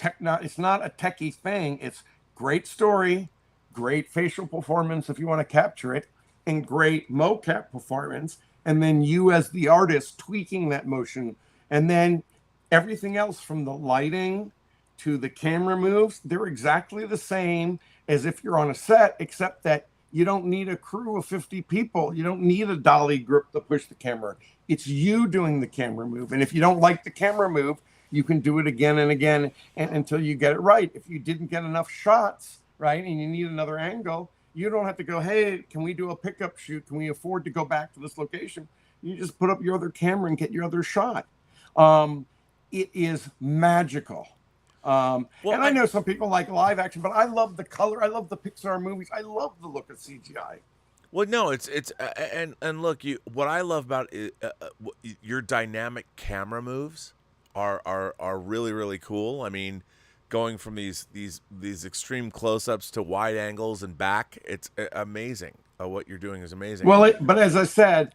it's not a techie thing. It's great story, great facial performance if you want to capture it, and great mocap performance. And then you as the artist tweaking that motion. And then everything else from the lighting to the camera moves, they're exactly the same as if you're on a set, except that you don't need a crew of 50 people. You don't need a dolly grip to push the camera. It's you doing the camera move. And if you don't like the camera move, you can do it again and again until you get it right. If you didn't get enough shots, right, and you need another angle, you don't have to go, hey, can we do a pickup shoot? Can we afford to go back to this location? You just put up your other camera and get your other shot. It is magical. And I know some people like live action, but I love the color. I love the Pixar movies. I love the look of CGI. Well, no, it's and look, what I love about it, your dynamic camera moves are really, really cool. I mean, going from these extreme close-ups to wide angles and back, it's amazing. What you're doing is amazing. Well, but as I said,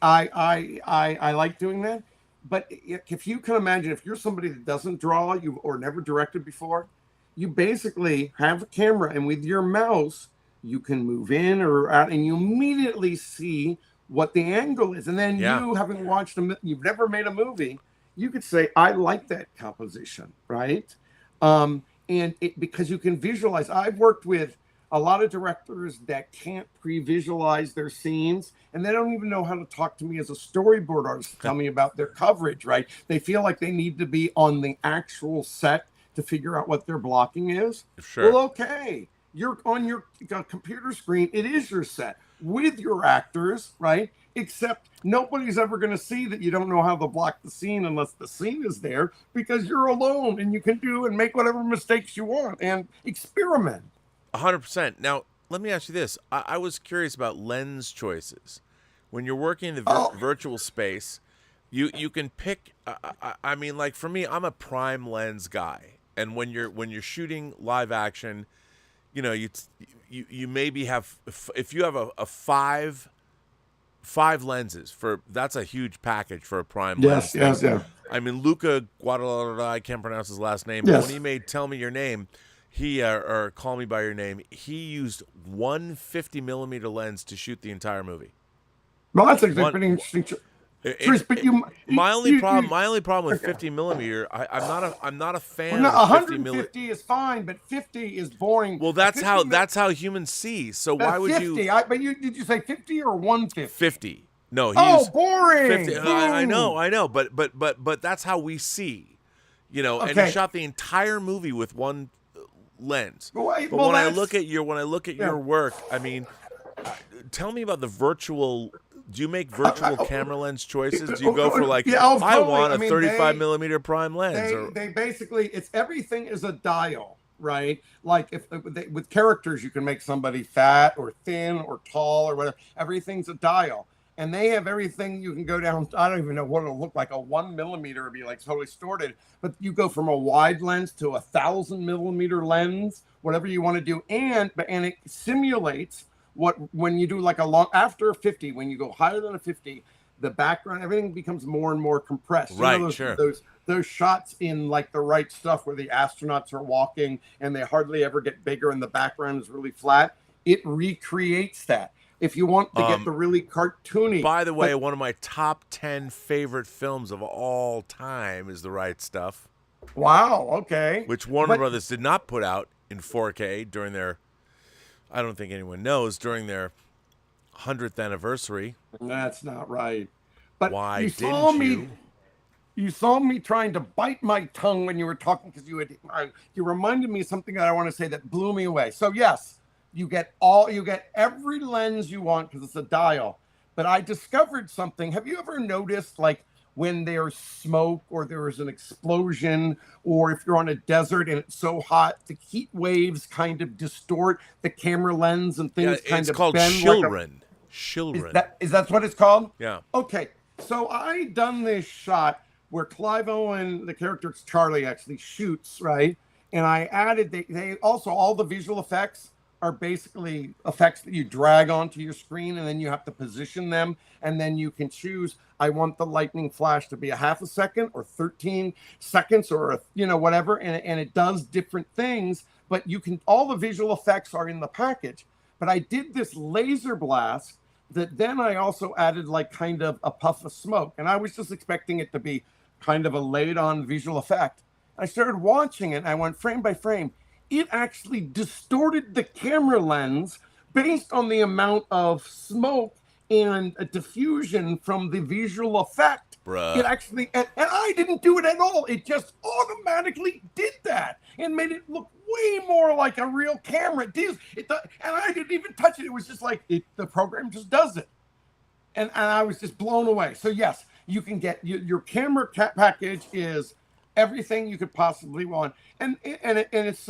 I like doing that. But if you can imagine, if you're somebody that doesn't draw, or never directed before, you basically have a camera, and with your mouse, you can move in or out, and you immediately see what the angle is. And then you, having watched you've never made a movie, you could say, I like that composition, right? Because you can visualize. I've worked with a lot of directors that can't pre-visualize their scenes, and they don't even know how to talk to me as a storyboard artist to tell me about their coverage, right? They feel like they need to be on the actual set to figure out what their blocking is. Sure. Well, okay. You're on your computer screen. It is your set with your actors, right? Except nobody's ever going to see that you don't know how to block the scene unless the scene is there, because you're alone and you can do and make whatever mistakes you want and experiment. 100%. Now, let me ask you this. I was curious about lens choices. When you're working in the virtual space, you can pick. I mean, like for me, I'm a prime lens guy, and when you're shooting live action, you maybe have, if you have a five lenses that's a huge package for a prime lens. Yes. I mean, Luca Guadalajara, I can't pronounce his last name, but when he made Tell Me Your Name, or Call Me By Your Name, he used 150 millimeter lens to shoot the entire movie. Well, that's actually pretty interesting. My only problem with 50 millimeter, I'm not a fan. Well, no, of 150 is fine, but 50 is boring. Well, that's how humans see. So why would 50, you? But did you say 50 or 150? 50. No, he boring. 50. I know, but that's how we see. And he shot the entire movie with one lens. But when I look at your work, I mean, tell me about the virtual. Do you make virtual camera lens choices? Do you go for I want a 35 millimeter prime lens? They basically, everything is a dial, right? Like with characters, you can make somebody fat or thin or tall or whatever. Everything's a dial. And they have everything. You can go down. I don't even know what it'll look like. A 1 millimeter would be like totally distorted. But you go from a wide lens to 1,000 millimeter lens, whatever you want to do, and it simulates when you do like a long after 50. When you go higher than a 50, the background, everything becomes more and more compressed. Right. Sure. Those shots in like The Right Stuff where the astronauts are walking and they hardly ever get bigger and the background is really flat. It recreates that. If you want to get the really cartoony. By the way, one of my top 10 favorite films of all time is The Right Stuff. Wow, okay. Which Warner Brothers did not put out in 4K during their, I don't think anyone knows, during their 100th anniversary. That's not right. But why didn't you? You saw me trying to bite my tongue when you were talking because you reminded me of something that I want to say that blew me away. So yes. You get every lens you want because it's a dial. But I discovered something. Have you ever noticed, like when there's smoke or there is an explosion, or if you're on a desert and it's so hot, the heat waves kind of distort the camera lens and things kind of bend. It's called Shilrin. Is that what it's called? Yeah. Okay. So I done this shot where Clive Owen, the character Charlie, actually shoots, right? And I added, they also, all the visual effects are basically effects that you drag onto your screen, and then you have to position them, and then you can choose, I want the lightning flash to be a half a second or 13 seconds or whatever, and it does different things, but you can, all the visual effects are in the package. But I did this laser blast that then I also added like kind of a puff of smoke, and I was just expecting it to be kind of a laid on visual effect. I started watching it, and I went frame by frame. It actually distorted the camera lens based on the amount of smoke and a diffusion from the visual effect. Bruh. It actually, and I didn't do it at all. It just automatically did that and made it look way more like a real camera. And I didn't even touch it. It was just like, the program just does it. And I was just blown away. So yes, you can get, your camera package is everything you could possibly want, and it's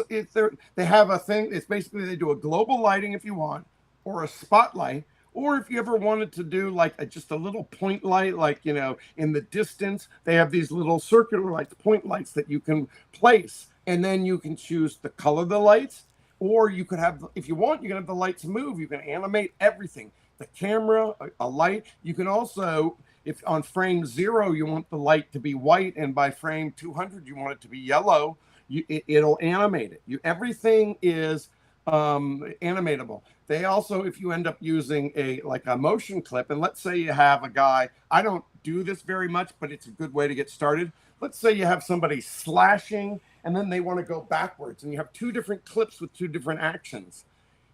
they have a thing. It's basically, they do a global lighting if you want, or a spotlight, or if you ever wanted to do like just a little point light, like in the distance, they have these little circular lights, point lights that you can place, and then you can choose the color of the lights, or you could have, if you want, you can have the lights move. You can animate everything. The camera, a light. You can also, if on frame 0 you want the light to be white, and by frame 200 you want it to be yellow, it'll animate it. Everything is animatable. They also, if you end up using a motion clip, and let's say you have a guy, I don't do this very much, but it's a good way to get started. Let's say you have somebody slashing, and then they want to go backwards, and you have 2 different clips with 2 different actions.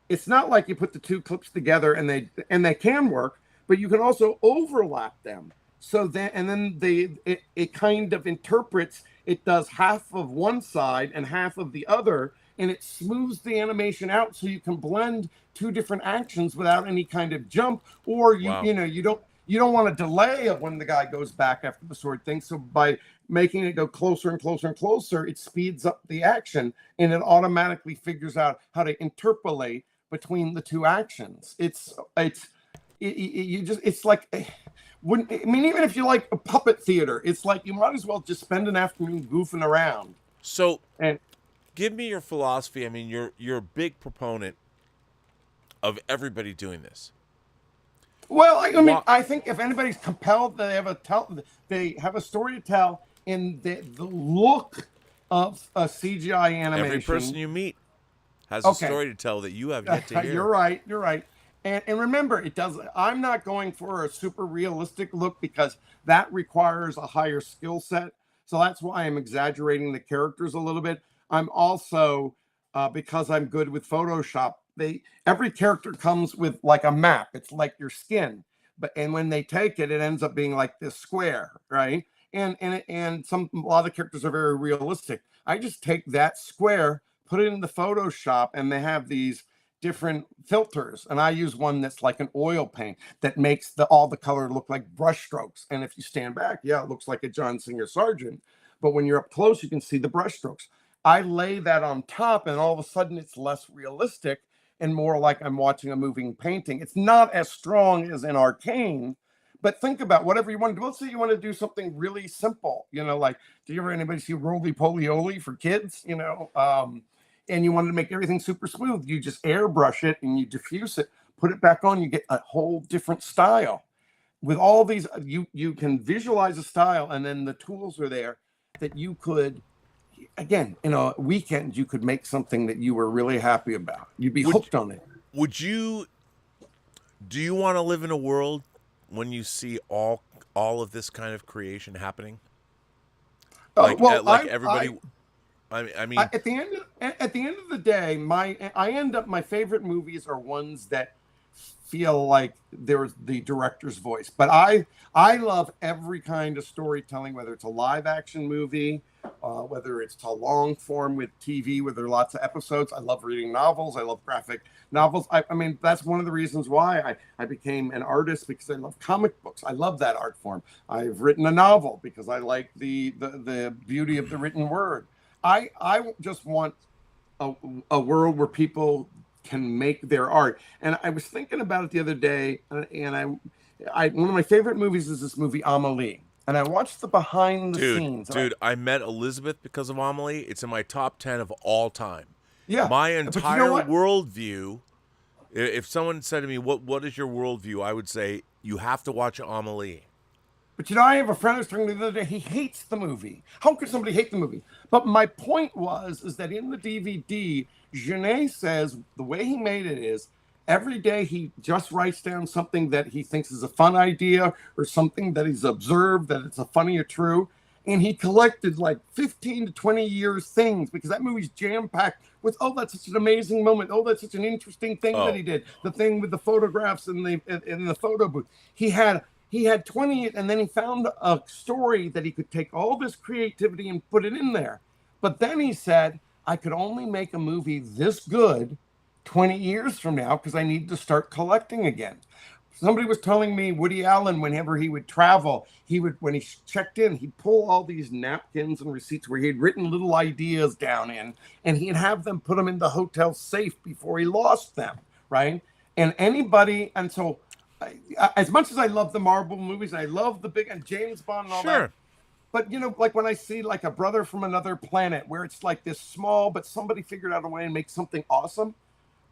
It's not like you put the 2 clips together and they can work, but you can also overlap them. So then it kind of interprets, it does half of one side and half of the other, and it smooths the animation out so you can blend 2 different actions without any kind of jump, or you don't want a delay of when the guy goes back after the sword thing. So by making it go closer and closer and closer, it speeds up the action, and it automatically figures out how to interpolate between the 2 actions. It's like, even if you like a puppet theater, it's like you might as well just spend an afternoon goofing around. So, and give me your philosophy. I mean, you're a big proponent of everybody doing this. Well, I think if anybody's compelled, they have a story to tell, in the look of a CGI animation. Every person you meet has a story to tell that you have yet to hear. You're right. And remember, I'm not going for a super realistic look, because that requires a higher skill set. So that's why I'm exaggerating the characters a little bit. I'm also, because I'm good with Photoshop, every character comes with like a map. It's like your skin. And when they take it, it ends up being like this square, right? And a lot of characters are very realistic. I just take that square, put it into Photoshop, and they have these different filters, and I use one that's like an oil paint that makes all the color look like brush strokes. And if you stand back, it looks like a John Singer Sargent, but when you're up close, you can see the brush strokes. I lay that on top, and all of a sudden it's less realistic and more like I'm watching a moving painting. It's not as strong as in Arcane, but think about whatever you want to do. Let's say you want to do something really simple, like, do you ever anybody see Roly Poly Oly for kids, and you wanted to make everything super smooth? You just airbrush it and you diffuse it, put it back on, you get a whole different style. With all these, you can visualize a style, and then the tools are there that you could, again, in a weekend, you could make something that you were really happy about. You'd be hooked on it. Do you want to live in a world when you see all of this kind of creation happening? Everybody. I mean, at the end of the day, my favorite movies are ones that feel like there's the director's voice. But I love every kind of storytelling, whether it's a live action movie, whether it's a long form with TV where there are lots of episodes. I love reading novels. I love graphic novels. I mean, that's one of the reasons why I became an artist, because I love comic books. I love that art form. I've written a novel because I like the beauty of the written word. I just want a world where people can make their art. And I was thinking about it the other day, and I one of my favorite movies is this movie Amelie. and I watched the behind the scenes. Dude, I met Elizabeth because of Amelie. It's in my top 10 of all time. Yeah. My But you entire know what? worldview, if someone said to me, what is your worldview? I would say, you have to watch Amelie. But you know, I have a friend who's telling me the other day, he hates the movie. How could somebody hate the movie? But my point is that in the DVD, Genet says the way he made it is every day he just writes down something that he thinks is a fun idea or something that he's observed that it's a funny or true. And he collected like 15 to 20 years things because that movie's jam-packed with, oh, that's such an amazing moment. Oh, that's such an interesting thing that he did. The thing with the photographs in the photo booth. He had 20, and then he found a story that he could take all this creativity and put it in there. But then he said, I could only make a movie this good 20 years from now because I need to start collecting again. Somebody was telling me Woody Allen, whenever he would travel, when he checked in, he'd pull all these napkins and receipts where he had written little ideas down in, and he'd have them put them in the hotel safe before he lost them, right? And so as much as I love the Marvel movies, I love the big and James Bond and all that. But you know, like when I see like a Brother from Another Planet, where it's like this small, but somebody figured out a way and make something awesome,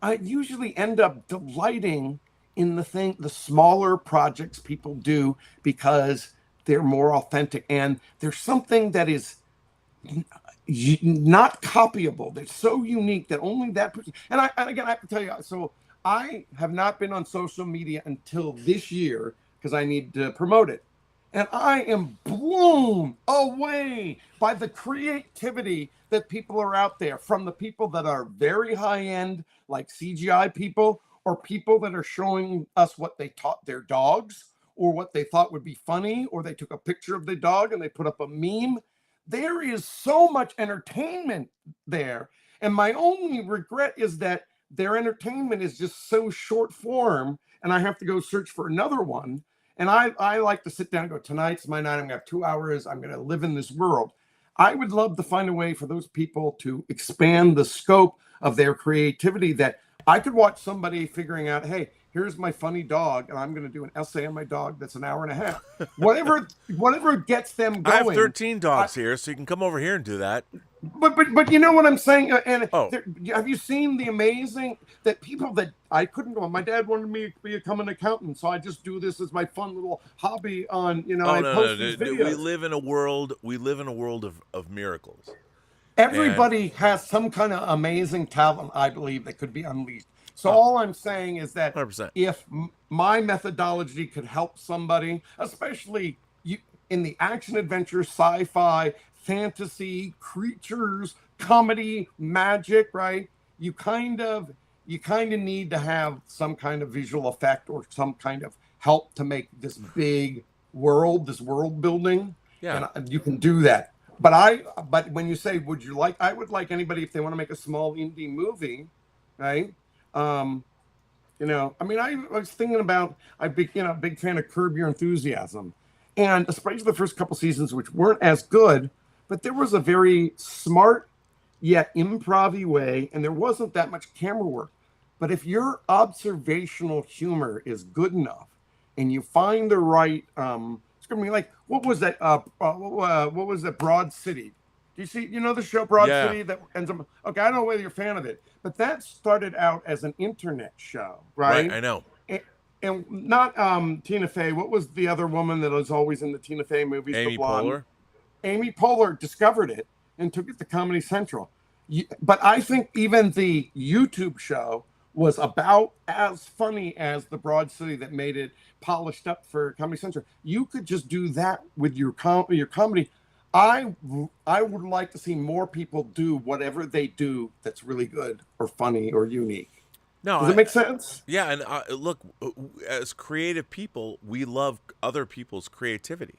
I usually end up delighting in the smaller projects people do because they're more authentic and there's something that is not copyable. They're so unique that only that person. And again, I have to tell you, so I have not been on social media until this year because I need to promote it. And I am blown away by the creativity that people are out there, from the people that are very high end, like CGI people, or people that are showing us what they taught their dogs or what they thought would be funny, or they took a picture of the dog and they put up a meme. There is so much entertainment there. And my only regret is that their entertainment is just so short form and I have to go search for another one. And I like to sit down and go, tonight's my night. I'm going to have 2 hours. I'm going to live in this world. I would love to find a way for those people to expand the scope of their creativity, that I could watch somebody figuring out, hey, here's my funny dog, and I'm going to do an essay on my dog that's an hour and a half. Whatever gets them going. I have 13 dogs here, so you can come over here and do that. But you know what I'm saying? Have you seen the amazing that people that I couldn't go? My dad wanted me to become an accountant, so I just do this as my fun little hobby on, I post these videos. We live in a world of miracles. Everybody has some kind of amazing talent, I believe, that could be unleashed. So all I'm saying is that 100%. If my methodology could help somebody, especially in the action adventure, sci-fi, fantasy, creatures, comedy, magic, right? You kind of need to have some kind of visual effect or some kind of help to make this big world, this world building. Yeah. And you can do that. But when you say, I would like anybody, if they want to make a small indie movie, right? I was thinking about, I'm a big fan of Curb Your Enthusiasm, and especially the first couple seasons, which weren't as good, but there was a very smart yet improv-y way, and there wasn't that much camera work. But if your observational humor is good enough, and you find the right, it's gonna be like, what was that? What was that? Broad City. Do you see? The show Broad City that ends up? Okay, I don't know whether you're a fan of it, but that started out as an internet show, right? Right, I know. And not Tina Fey. What was the other woman that was always in the Tina Fey movies? Amy Poehler. Amy Poehler discovered it and took it to Comedy Central. But I think even the YouTube show was about as funny as the Broad City that made it polished up for Comedy Central. You could just do that with your comedy. I would like to see more people do whatever they do that's really good or funny or unique. No, does it make sense? Yeah, and look, as creative people, we love other people's creativity.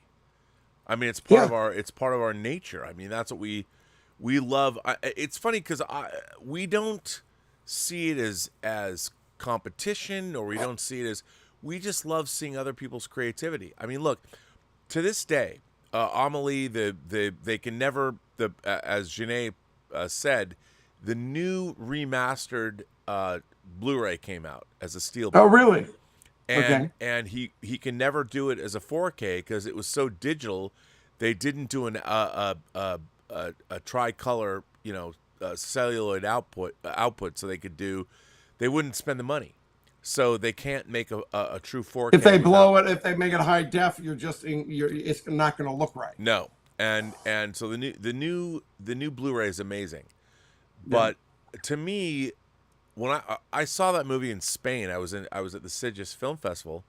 I mean, it's part of our nature. I mean, that's what we love. It's funny because we don't see it as competition, or we don't see it as, we just love seeing other people's creativity. I mean, look, to this day, Amelie, they can never, as Genet said, the new remastered Blu-ray came out as a steelbook. Oh, really? and he can never do it as a 4K because it was so digital. They didn't do a tricolor, celluloid output, so they wouldn't spend the money. So they can't make a true 4K. If they blow it, if they make it high def, it's not going to look right. No, and so the new Blu-ray is amazing, but to me, when I saw that movie in Spain, I was at the Sitges Film Festival,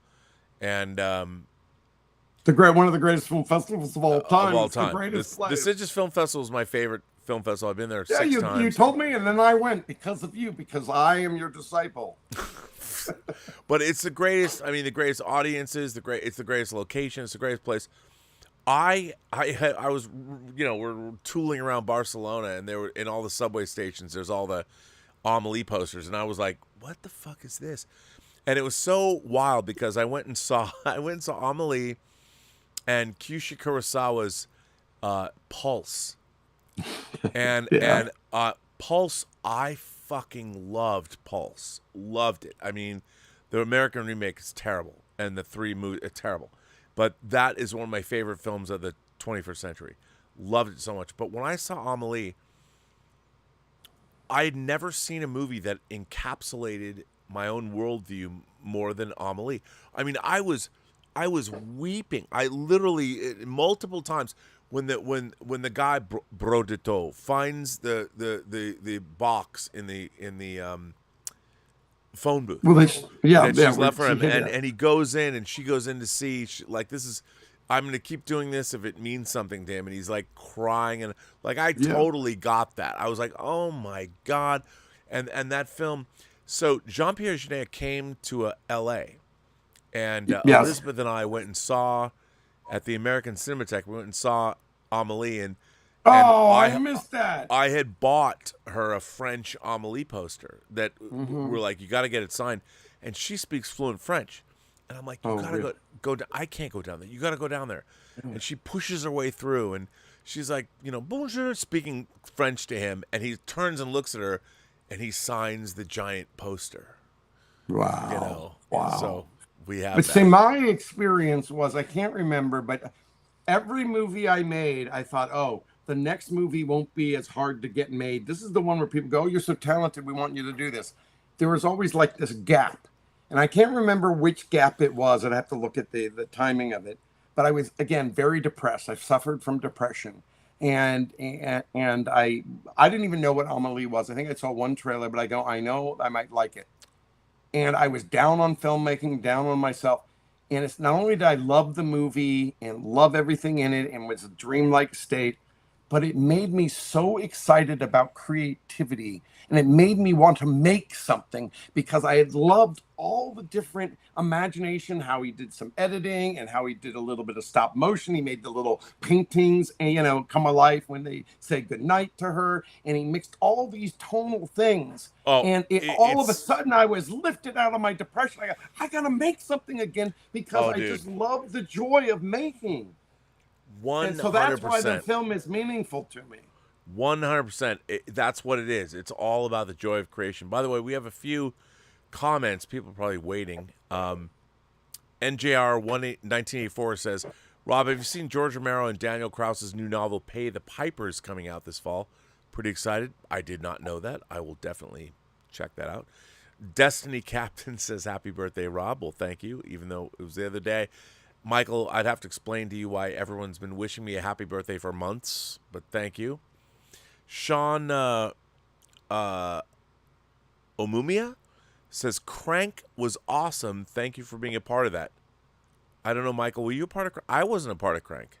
and one of the greatest film festivals of all time. Of all time, the greatest. The Sitges Film Festival is my favorite film festival. I've been there 6 times. You told me, and then I went because of you, because I am your disciple. But it's the greatest. I mean, the greatest audiences. It's the greatest location. It's the greatest place. I was, we're tooling around Barcelona, and there were in all the subway stations. There's all the Amelie posters, and I was like, "What the fuck is this?" And it was so wild because I went and saw Amelie and Kyushu Kurosawa's Pulse, and Pulse. I fucking loved Pulse. Loved it. I mean, the American remake is terrible, and the 3 movies are terrible. But that is one of my favorite films of the 21st century. Loved it so much. But when I saw Amelie, I had never seen a movie that encapsulated my own worldview more than Amelie. I mean, I was weeping. I literally multiple times when the guy Brodito finds the box in the phone booth. Well, she's left for him, and he goes in, and she goes in to see. This is. I'm going to keep doing this if it means something to him. And he's like crying, and like I totally got that. I was like, oh my god, and that film. So Jean-Pierre Jeunet came to L.A. and Elizabeth and I went and saw at the American Cinematheque. We went and saw Amelie, and I missed that. I had bought her a French Amelie poster that we're like, you got to get it signed, and she speaks fluent French, and I'm like, you gotta go. I can't go down there. You got to go down there, and she pushes her way through, and she's like, bonjour, speaking French to him, and he turns and looks at her, and he signs the giant poster. Wow. Wow. So we have. But see, my experience was, I can't remember, but every movie I made, I thought, the next movie won't be as hard to get made. This is the one where people go, you're so talented, we want you to do this. There was always like this gap. And I can't remember which gap it was. I'd have to look at the timing of it. But I was, again, very depressed. I suffered from depression. And I didn't even know what Amelie was. I think I saw one trailer, but I know I might like it. And I was down on filmmaking, down on myself. And it's not only did I love the movie and love everything in it and was a dreamlike state, but it made me so excited about creativity, and it made me want to make something because I had loved all the different imagination, how he did some editing and how he did a little bit of stop motion. He made the little paintings and come alive when they say goodnight to her, and he mixed all these tonal things. And all of a sudden I was lifted out of my depression. I got to make something again because I just love the joy of making. 100%. And so that's why the film is meaningful to me. 100%. That's what it is. It's all about the joy of creation. By the way, we have a few comments. People are probably waiting. NJR 1984 says, Rob, have you seen George Romero and Daniel Krause's new novel, Pay the Pipers, coming out this fall? Pretty excited. I did not know that. I will definitely check that out. Destiny Captain says, happy birthday, Rob. Well, thank you, even though it was the other day. Michael, I'd have to explain to you why everyone's been wishing me a happy birthday for months, but thank you. Sean Omumia says, Crank was awesome. Thank you for being a part of that. I don't know, Michael, were you a part of Crank? I wasn't a part of Crank.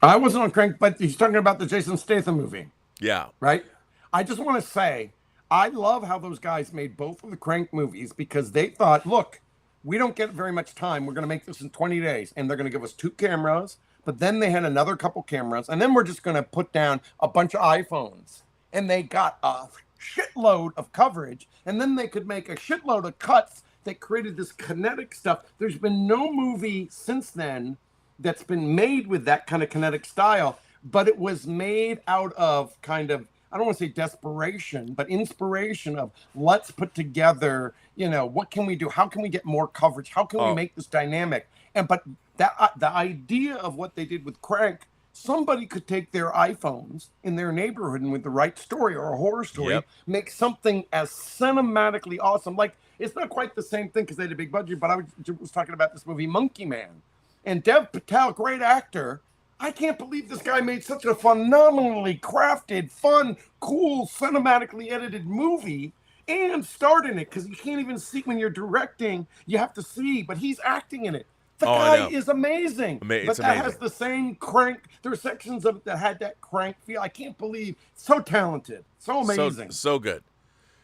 I wasn't on Crank, but he's talking about the Jason Statham movie. Yeah. Right? I just want to say, I love how those guys made both of the Crank movies because they thought, look, we don't get very much time. We're going to make this in 20 days. And they're going to give us 2 cameras. But then they had another couple cameras. And then we're just going to put down a bunch of iPhones. And they got a shitload of coverage. And then they could make a shitload of cuts that created this kinetic stuff. There's been no movie since then that's been made with that kind of kinetic style. But it was made out of kind of I don't want to say desperation, but inspiration of let's put together, what can we do? How can we get more coverage? How can we make this dynamic? But that the idea of what they did with Crank, somebody could take their iPhones in their neighborhood and with the right story or a horror story, make something as cinematically awesome. Like, it's not quite the same thing because they had a big budget, but I was talking about this movie Monkey Man. And Dev Patel, great actor. I can't believe this guy made such a phenomenally crafted, fun, cool, cinematically edited movie and starred in it, because you can't even see when you're directing. You have to see, but he's acting in it. The guy is amazing. But that has the same Crank. There are sections of it that had that Crank feel. I can't believe. So talented. So amazing. So good.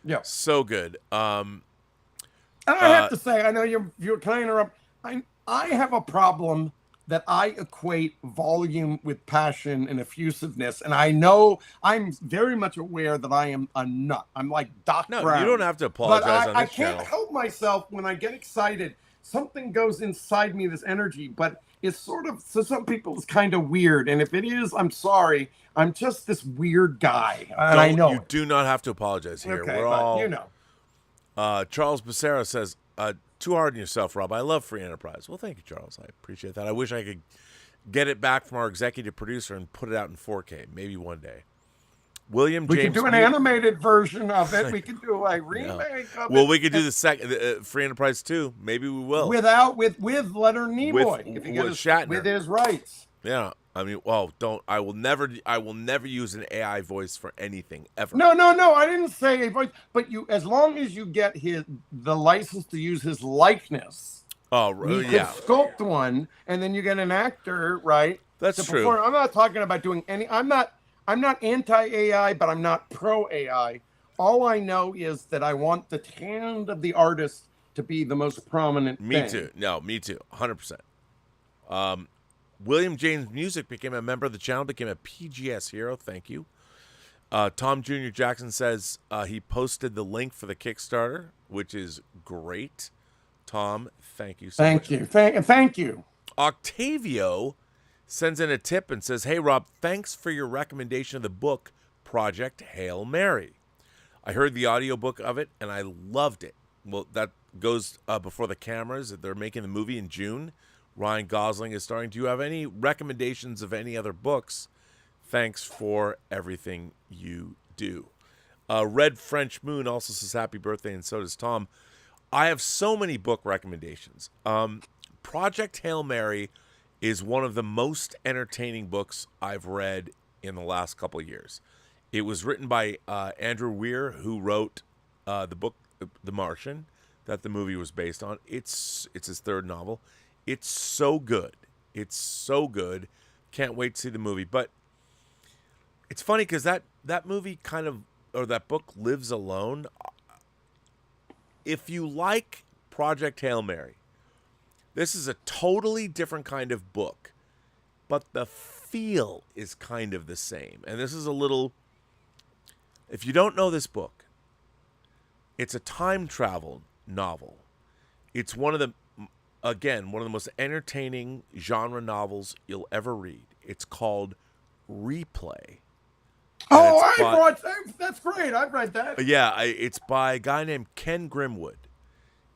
Yeah. So good. And I have to say, I know you're can I interrupt? I have a problem that I equate volume with passion and effusiveness. And I know I'm very much aware that I am a nut. I'm like Doc Brown. You don't have to apologize on this channel. I can't help myself when I get excited. Something goes inside me, this energy, but it's sort of, so some people it's kind of weird. And if it is, I'm sorry. I'm just this weird guy. And I know. You do not have to apologize here. Okay, We're all, Charles Becerra says, too hard on yourself, Rob. I love free enterprise. Well, thank you, Charles. I appreciate that. I wish I could get it back from our executive producer and put it out in 4K. Maybe one day. We can do an animated version of it. We can do a remake of it. Well, we could do the second free enterprise too. Maybe we will. With Leonard Nimoy, Shatner, with his rights. Yeah. I mean, I will never use an AI voice for anything ever. No. I didn't say a voice, but as long as you get the license to use his likeness. Oh, you can sculpt one, and then you get an actor, right? That's true. I'm not talking about doing any. I'm not anti-AI, but I'm not pro-AI. All I know is that I want the hand of the artist to be the most prominent thing. Me too. No, me too. 100%. William James Music became a member of the channel, became a PGS hero. Thank you. Tom Jr. Jackson says he posted the link for the Kickstarter, which is great. Tom, thank you so much. Thank you. Octavio sends in a tip and says, "Hey, Rob, thanks for your recommendation of the book, Project Hail Mary. I heard the audiobook of it, and I loved it." Well, that goes before the cameras. They're making the movie in June. Ryan Gosling is starring. Do you have any recommendations of any other books? Thanks for everything you do. Red French Moon also says happy birthday, and so does Tom. I have so many book recommendations. Project Hail Mary is one of the most entertaining books I've read in the last couple of years. It was written by Andrew Weir, who wrote the book The Martian that the movie was based on. It's his third novel. It's so good. It's so good. Can't wait to see the movie. But it's funny because that movie that book lives alone. If you like Project Hail Mary, this is a totally different kind of book, but the feel is kind of the same. And this is if you don't know this book, it's a time travel novel. It's one of the most entertaining genre novels you'll ever read. It's called Replay. That's great. I've read that. Yeah, it's by a guy named Ken Grimwood.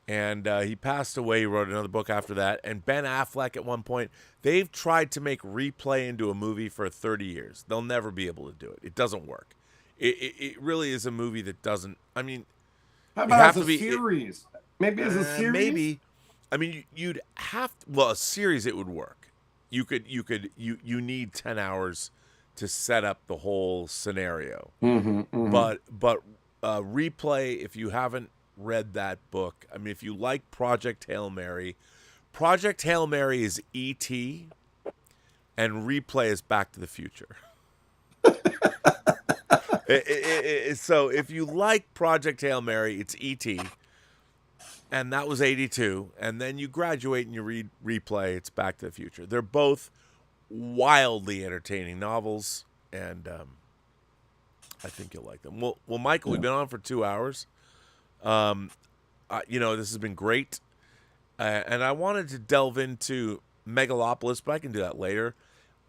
And he passed away. He wrote another book after that. And Ben Affleck at one point. They've tried to make Replay into a movie for 30 years. They'll never be able to do it. It doesn't work. It really is a movie that doesn't. I mean, how about as a series? Maybe as a series. Maybe. I mean, you'd have to, a series it would work. You need 10 hours to set up the whole scenario. But Replay, if you haven't read that book, I mean, if you like Project Hail Mary is E.T. and Replay is Back to the Future. So if you like Project Hail Mary, it's E.T. and that was 82, and then you graduate and you read Replay, it's Back to the Future. They're both wildly entertaining novels, and I think you'll like them. Well, Michael, we've been on for 2 hours. This has been great, and I wanted to delve into Megalopolis, but I can do that later.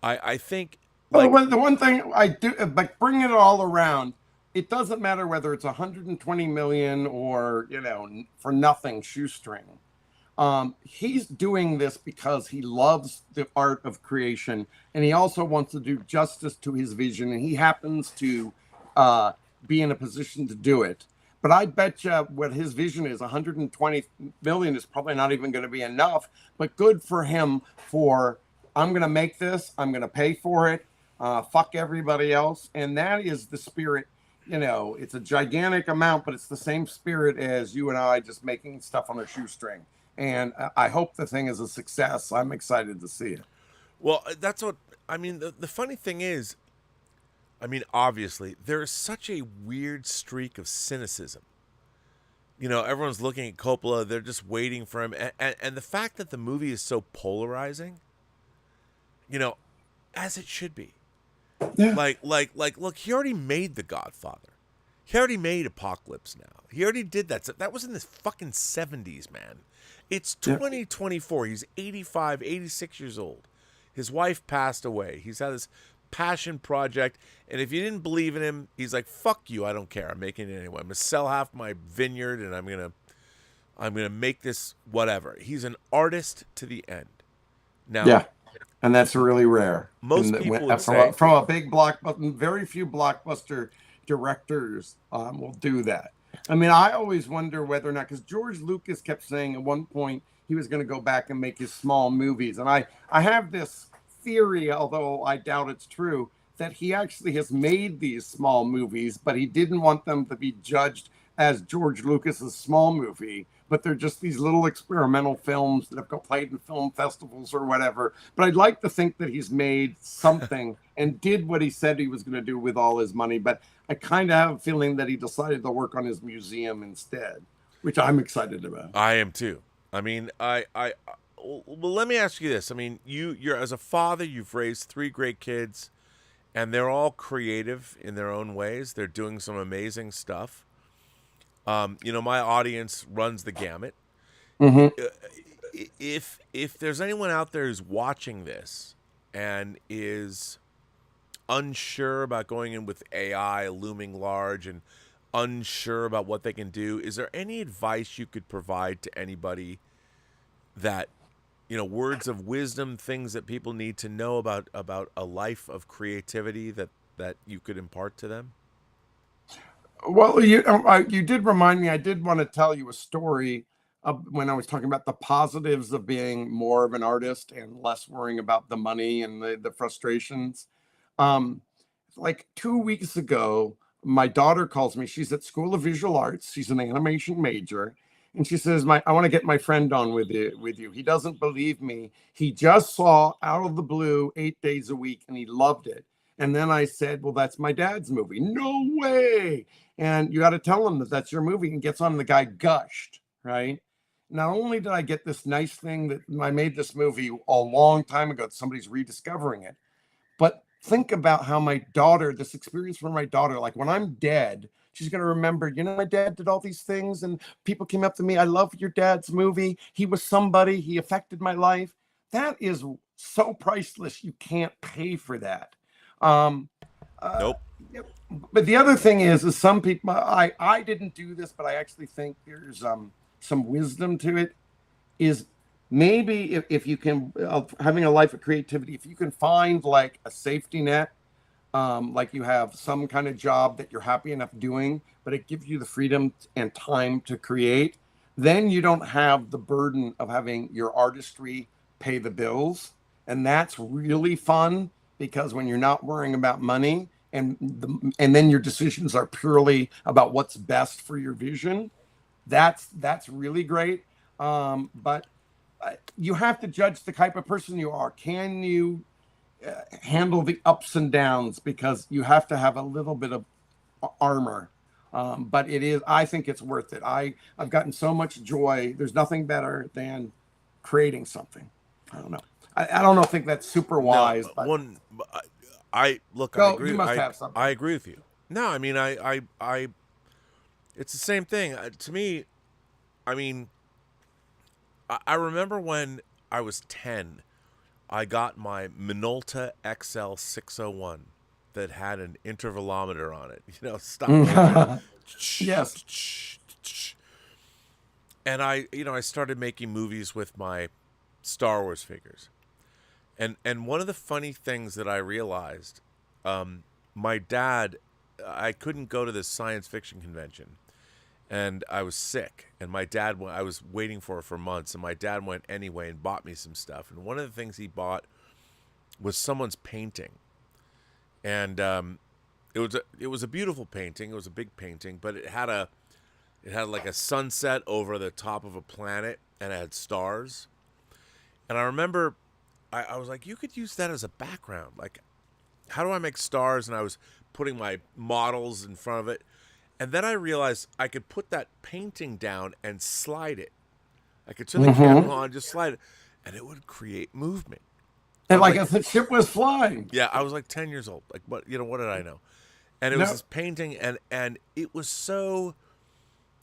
I think Well, the one thing I do, but bring it all around, it doesn't matter whether it's 120 million or, for nothing shoestring. He's doing this because he loves the art of creation, and he also wants to do justice to his vision, and he happens to be in a position to do it. But I bet you what his vision is, 120 million is probably not even going to be enough, but good for him for, I'm going to make this, I'm going to pay for it, fuck everybody else. And that is the spirit, it's a gigantic amount, but it's the same spirit as you and I just making stuff on a shoestring. And I hope the thing is a success. I'm excited to see it. Well, that's what, I mean, the funny thing is, I mean, obviously, there is such a weird streak of cynicism. Everyone's looking at Coppola, they're just waiting for him. And the fact that the movie is so polarizing, as it should be. Yeah. Like, look, he already made The Godfather. He already made Apocalypse Now. He already did that. That was in the fucking 70s, man. It's 2024. He's 85, 86 years old. His wife passed away. He's had this passion project, and if you didn't believe in him, he's like, fuck you, I don't care, I'm making it anyway. I'm gonna sell half my vineyard, and I'm gonna make this whatever. He's an artist to the end. Now, yeah, and that's really rare. Most people would say, from a big blockbuster, very few blockbuster directors will do that. I mean, I always wonder whether or not, because George Lucas kept saying at one point he was going to go back and make his small movies, and I have this theory, although I doubt it's true, that he actually has made these small movies, but he didn't want them to be judged as George Lucas's small movie, but they're just these little experimental films that have got played in film festivals or whatever. But I'd like to think that he's made something and did what he said he was going to do with all his money. But I kind of have a feeling that he decided to work on his museum instead, which I'm excited about. I am too. I mean, well, let me ask you this. I mean, you're as a father, you've raised 3 great kids, and they're all creative in their own ways. They're doing some amazing stuff. My audience runs the gamut. Mm-hmm. If there's anyone out there who's watching this and is unsure about going in with AI looming large and unsure about what they can do, is there any advice you could provide to anybody that, words of wisdom, things that people need to know about a life of creativity that you could impart to them? Well, you did remind me. I did want to tell you a story when I was talking about the positives of being more of an artist and less worrying about the money and the frustrations. Like 2 weeks ago, my daughter calls me. She's at School of Visual Arts. She's an animation major. And she says, I want to get my friend on with you. He doesn't believe me. He just saw Out of the Blue 8 days a week, and he loved it. And then I said, well, that's my dad's movie. No way. And you got to tell him that that's your movie. And gets on, the guy gushed, right? Not only did I get this nice thing that I made this movie a long time ago, somebody's rediscovering it, but think about how my daughter, this experience for my daughter, like when I'm dead, she's going to remember, my dad did all these things and people came up to me. I love your dad's movie. He was somebody. He affected my life. That is so priceless. You can't pay for that. Nope. But the other thing is some people, I didn't do this, but I actually think there's some wisdom to it, is maybe if you can, having a life of creativity, if you can find like a safety net, like you have some kind of job that you're happy enough doing, but it gives you the freedom and time to create, then you don't have the burden of having your artistry pay the bills. And that's really fun, because when you're not worrying about money and then your decisions are purely about what's best for your vision, that's really great. But you have to judge the type of person you are. Can you handle the ups and downs? Because you have to have a little bit of armor. But I think it's worth it. I've gotten so much joy. There's nothing better than creating something. I don't know. I don't think that's super wise. No, but I agree. You must have something. I agree with you. No, I mean, I it's the same thing. To me, I mean, I remember when I was 10, I got my Minolta XL 601 that had an intervalometer on it. You know, stop motion. Yes. And I started making movies with my Star Wars figures. And one of the funny things that I realized, my dad, I couldn't go to this science fiction convention, and I was sick. And my dad, I was waiting for months, and my dad went anyway and bought me some stuff. And one of the things he bought was someone's painting, and it was a beautiful painting. It was a big painting, but it had like a sunset over the top of a planet, and it had stars. And I remember I was like, you could use that as a background. Like, how do I make stars? And I was putting my models in front of it. And then I realized I could put that painting down and slide it. I could turn the camera on, just slide it, and it would create movement. And like if the ship was flying. Yeah, I was like 10 years old. Like, what did I know? And it was this painting, and it was so...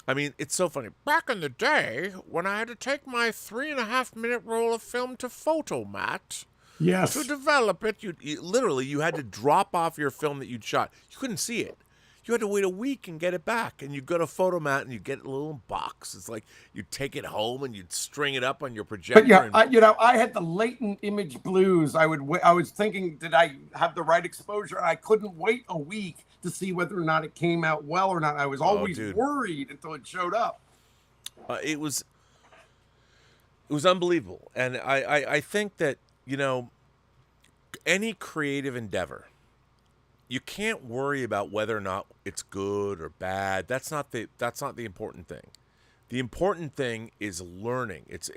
I mean, it's so funny. Back in the day, when I had to take my 3.5-minute roll of film to Photomat, yes, to develop it, you literally had to drop off your film that you'd shot. You couldn't see it. You had to wait a week and get it back. And you'd go to Photomat and you'd get a little box. It's like you'd take it home and you'd string it up on your projector. But yeah, I had the latent image blues. I was thinking, did I have the right exposure? I couldn't wait a week to see whether or not it came out well or not. I was always worried until it showed up. It was unbelievable. And I think that, any creative endeavor, you can't worry about whether or not it's good or bad. That's not the important thing. The important thing is learning. It's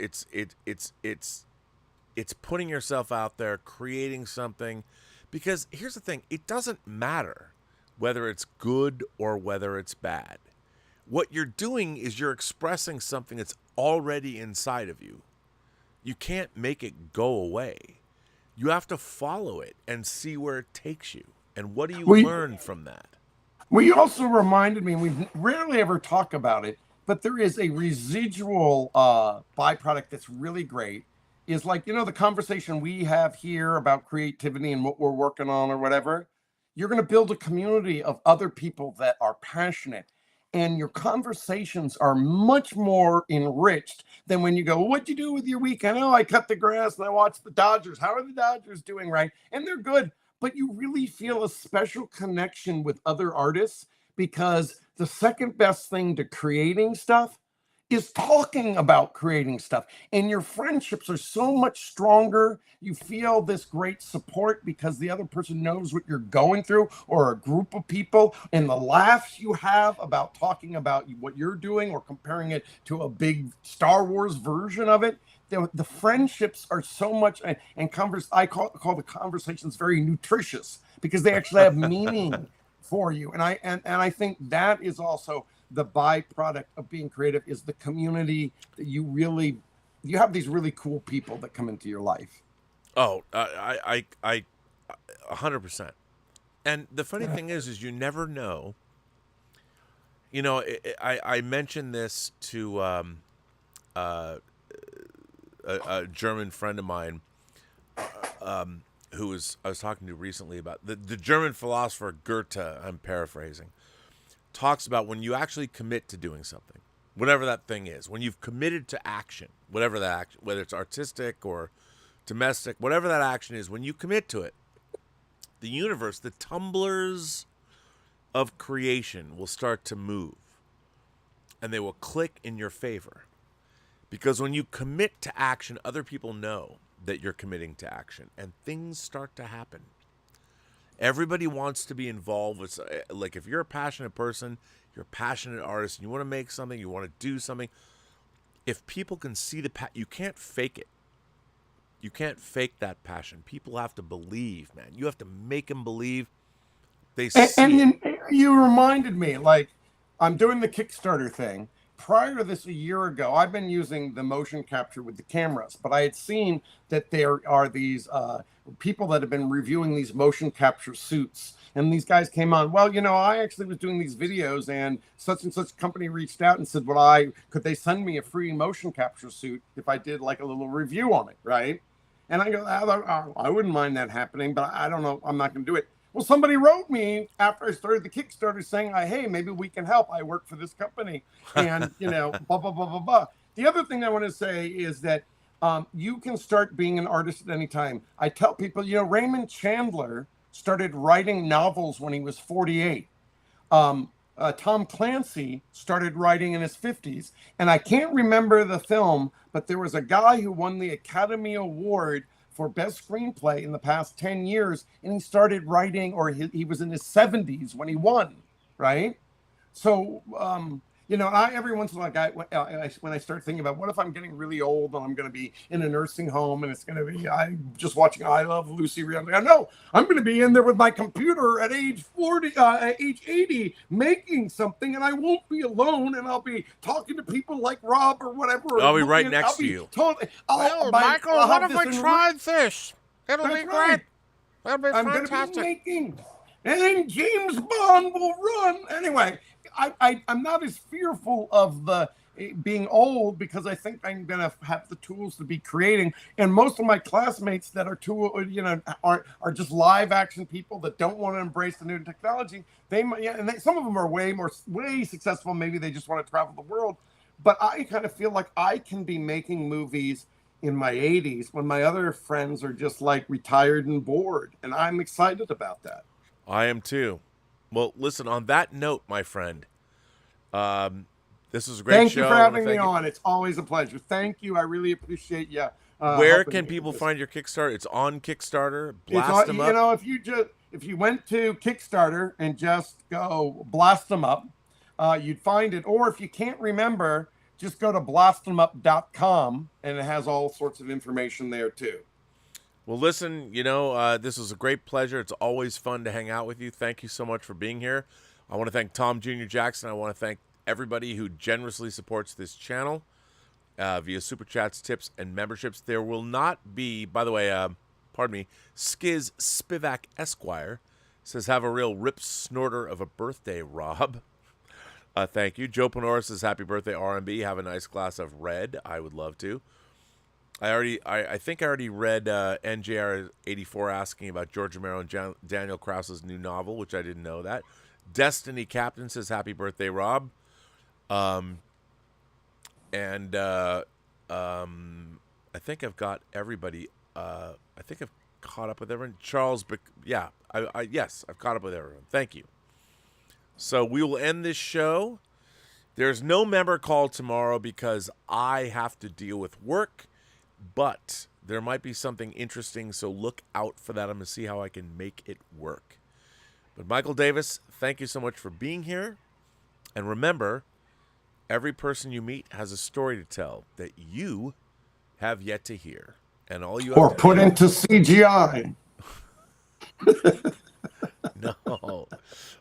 putting yourself out there, creating something. Because here's the thing, it doesn't matter whether it's good or whether it's bad. What you're doing is you're expressing something that's already inside of you. You can't make it go away. You have to follow it and see where it takes you. And what do you learn from that? Well, you also reminded me, and we rarely ever talk about it, but there is a residual byproduct that's really great. Is like, the conversation we have here about creativity and what we're working on or whatever. You're going to build a community of other people that are passionate. And your conversations are much more enriched than when you go, what'd you do with your weekend? Oh, I cut the grass and I watched the Dodgers. How are the Dodgers doing? Right. And they're good. But you really feel a special connection with other artists, because the second best thing to creating stuff is talking about creating stuff. And your friendships are so much stronger. You feel this great support because the other person knows what you're going through, or a group of people, and the laughs you have about talking about what you're doing or comparing it to a big Star Wars version of it. The friendships are so much, and I call the conversations very nutritious, because they actually have meaning for you. And I think that is also the byproduct of being creative, is the community that you have these really cool people that come into your life. Oh, I 100%. And the funny thing is you never know. I mentioned this to a German friend of mine I was talking to recently about the German philosopher Goethe, I'm paraphrasing, talks about when you actually commit to doing something, whatever that thing is, when you've committed to action, whatever that action, whether it's artistic or domestic, whatever that action is, when you commit to it, the universe, the tumblers of creation will start to move, and they will click in your favor. Because when you commit to action, other people know that you're committing to action, and things start to happen. Everybody wants to be involved with, like, if you're a passionate person, you're a passionate artist, and you want to make something, you want to do something, if people can see you can't fake it. You can't fake that passion. People have to believe, man. You have to make them believe. They see and you reminded me, like, I'm doing the Kickstarter thing. Prior to this, a year ago, I've been using the motion capture with the cameras, but I had seen that there are these people that have been reviewing these motion capture suits. And these guys came on, well, I actually was doing these videos, and such company reached out and said, could they send me a free motion capture suit if I did like a little review on it, right? And I go, I wouldn't mind that happening, but I don't know. I'm not going to do it. Well, somebody wrote me after I started the Kickstarter saying, hey, maybe we can help. I work for this company. And, blah, blah, blah, blah, blah. The other thing I want to say is that you can start being an artist at any time. I tell people, Raymond Chandler started writing novels when he was 48. Tom Clancy started writing in his 50s. And I can't remember the film, but there was a guy who won the Academy Award for best screenplay in the past 10 years. And he started writing, or he was in his 70s when he won, right? So, every once in a while, when I start thinking about what if I'm getting really old and I'm going to be in a nursing home and it's going to be, I'm just watching I Love Lucy. I'm like, no, I'm going to be in there with my computer at age 40, age 80, making something, and I won't be alone, and I'll be talking to people like Rob or whatever. I'll be right next to you. Michael, what if we tried this? It'll be great. Right. It'll be I'm fantastic. going to be making, and then James Bond will run. Anyway, I'm not as fearful of the being old because I think I'm going to have the tools to be creating. And most of my classmates that are are just live action people that don't want to embrace the new technology. Some of them are way successful. Maybe they just want to travel the world. But I kind of feel like I can be making movies in my 80s when my other friends are just like retired and bored. And I'm excited about that. I am too. Well, listen, on that note, my friend, this was a great show. Thank you for having me on. It's always a pleasure. Thank you. I really appreciate you. Where can people find your Kickstarter? It's on Kickstarter. Blast them up. If you went to Kickstarter and just go blast them up, you'd find it. Or if you can't remember, just go to blastthemup.com and it has all sorts of information there too. Well, listen, this was a great pleasure. It's always fun to hang out with you. Thank you so much for being here. I want to thank Tom Jr. Jackson. I want to thank everybody who generously supports this channel via Super Chats, tips, and memberships. There will not be, by the way, Skiz Spivak Esquire says, have a real rip snorter of a birthday, Rob. Thank you. Joe Panora says, happy birthday, RMB. Have a nice glass of red. I would love to. I think I already read NJR84 asking about George Romero and Daniel Krause's new novel, which I didn't know that. Destiny Captain says, happy birthday, Rob. I think I've got everybody. I think I've caught up with everyone. Charles, yes, I've caught up with everyone. Thank you. So we will end this show. There's no member call tomorrow because I have to deal with work. But there might be something interesting, so look out for that. I'm going to see how I can make it work. But Michael Davis, thank you so much for being here. And remember, every person you meet has a story to tell that you have yet to hear. And all you have to put into CGI. No.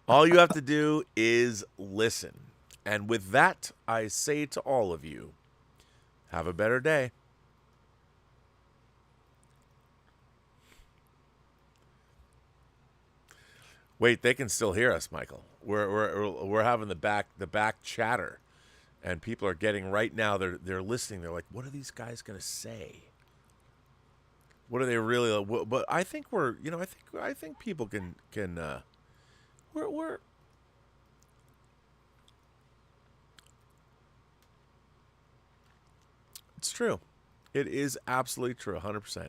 All you have to do is listen. And with that, I say to all of you, have a better day. Wait, they can still hear us, Michael. We're having the back chatter, and people are getting right now. They're listening. They're like, what are these guys gonna say? What are they really? But I think I think people can. We're. It's true. It is absolutely true. 100%.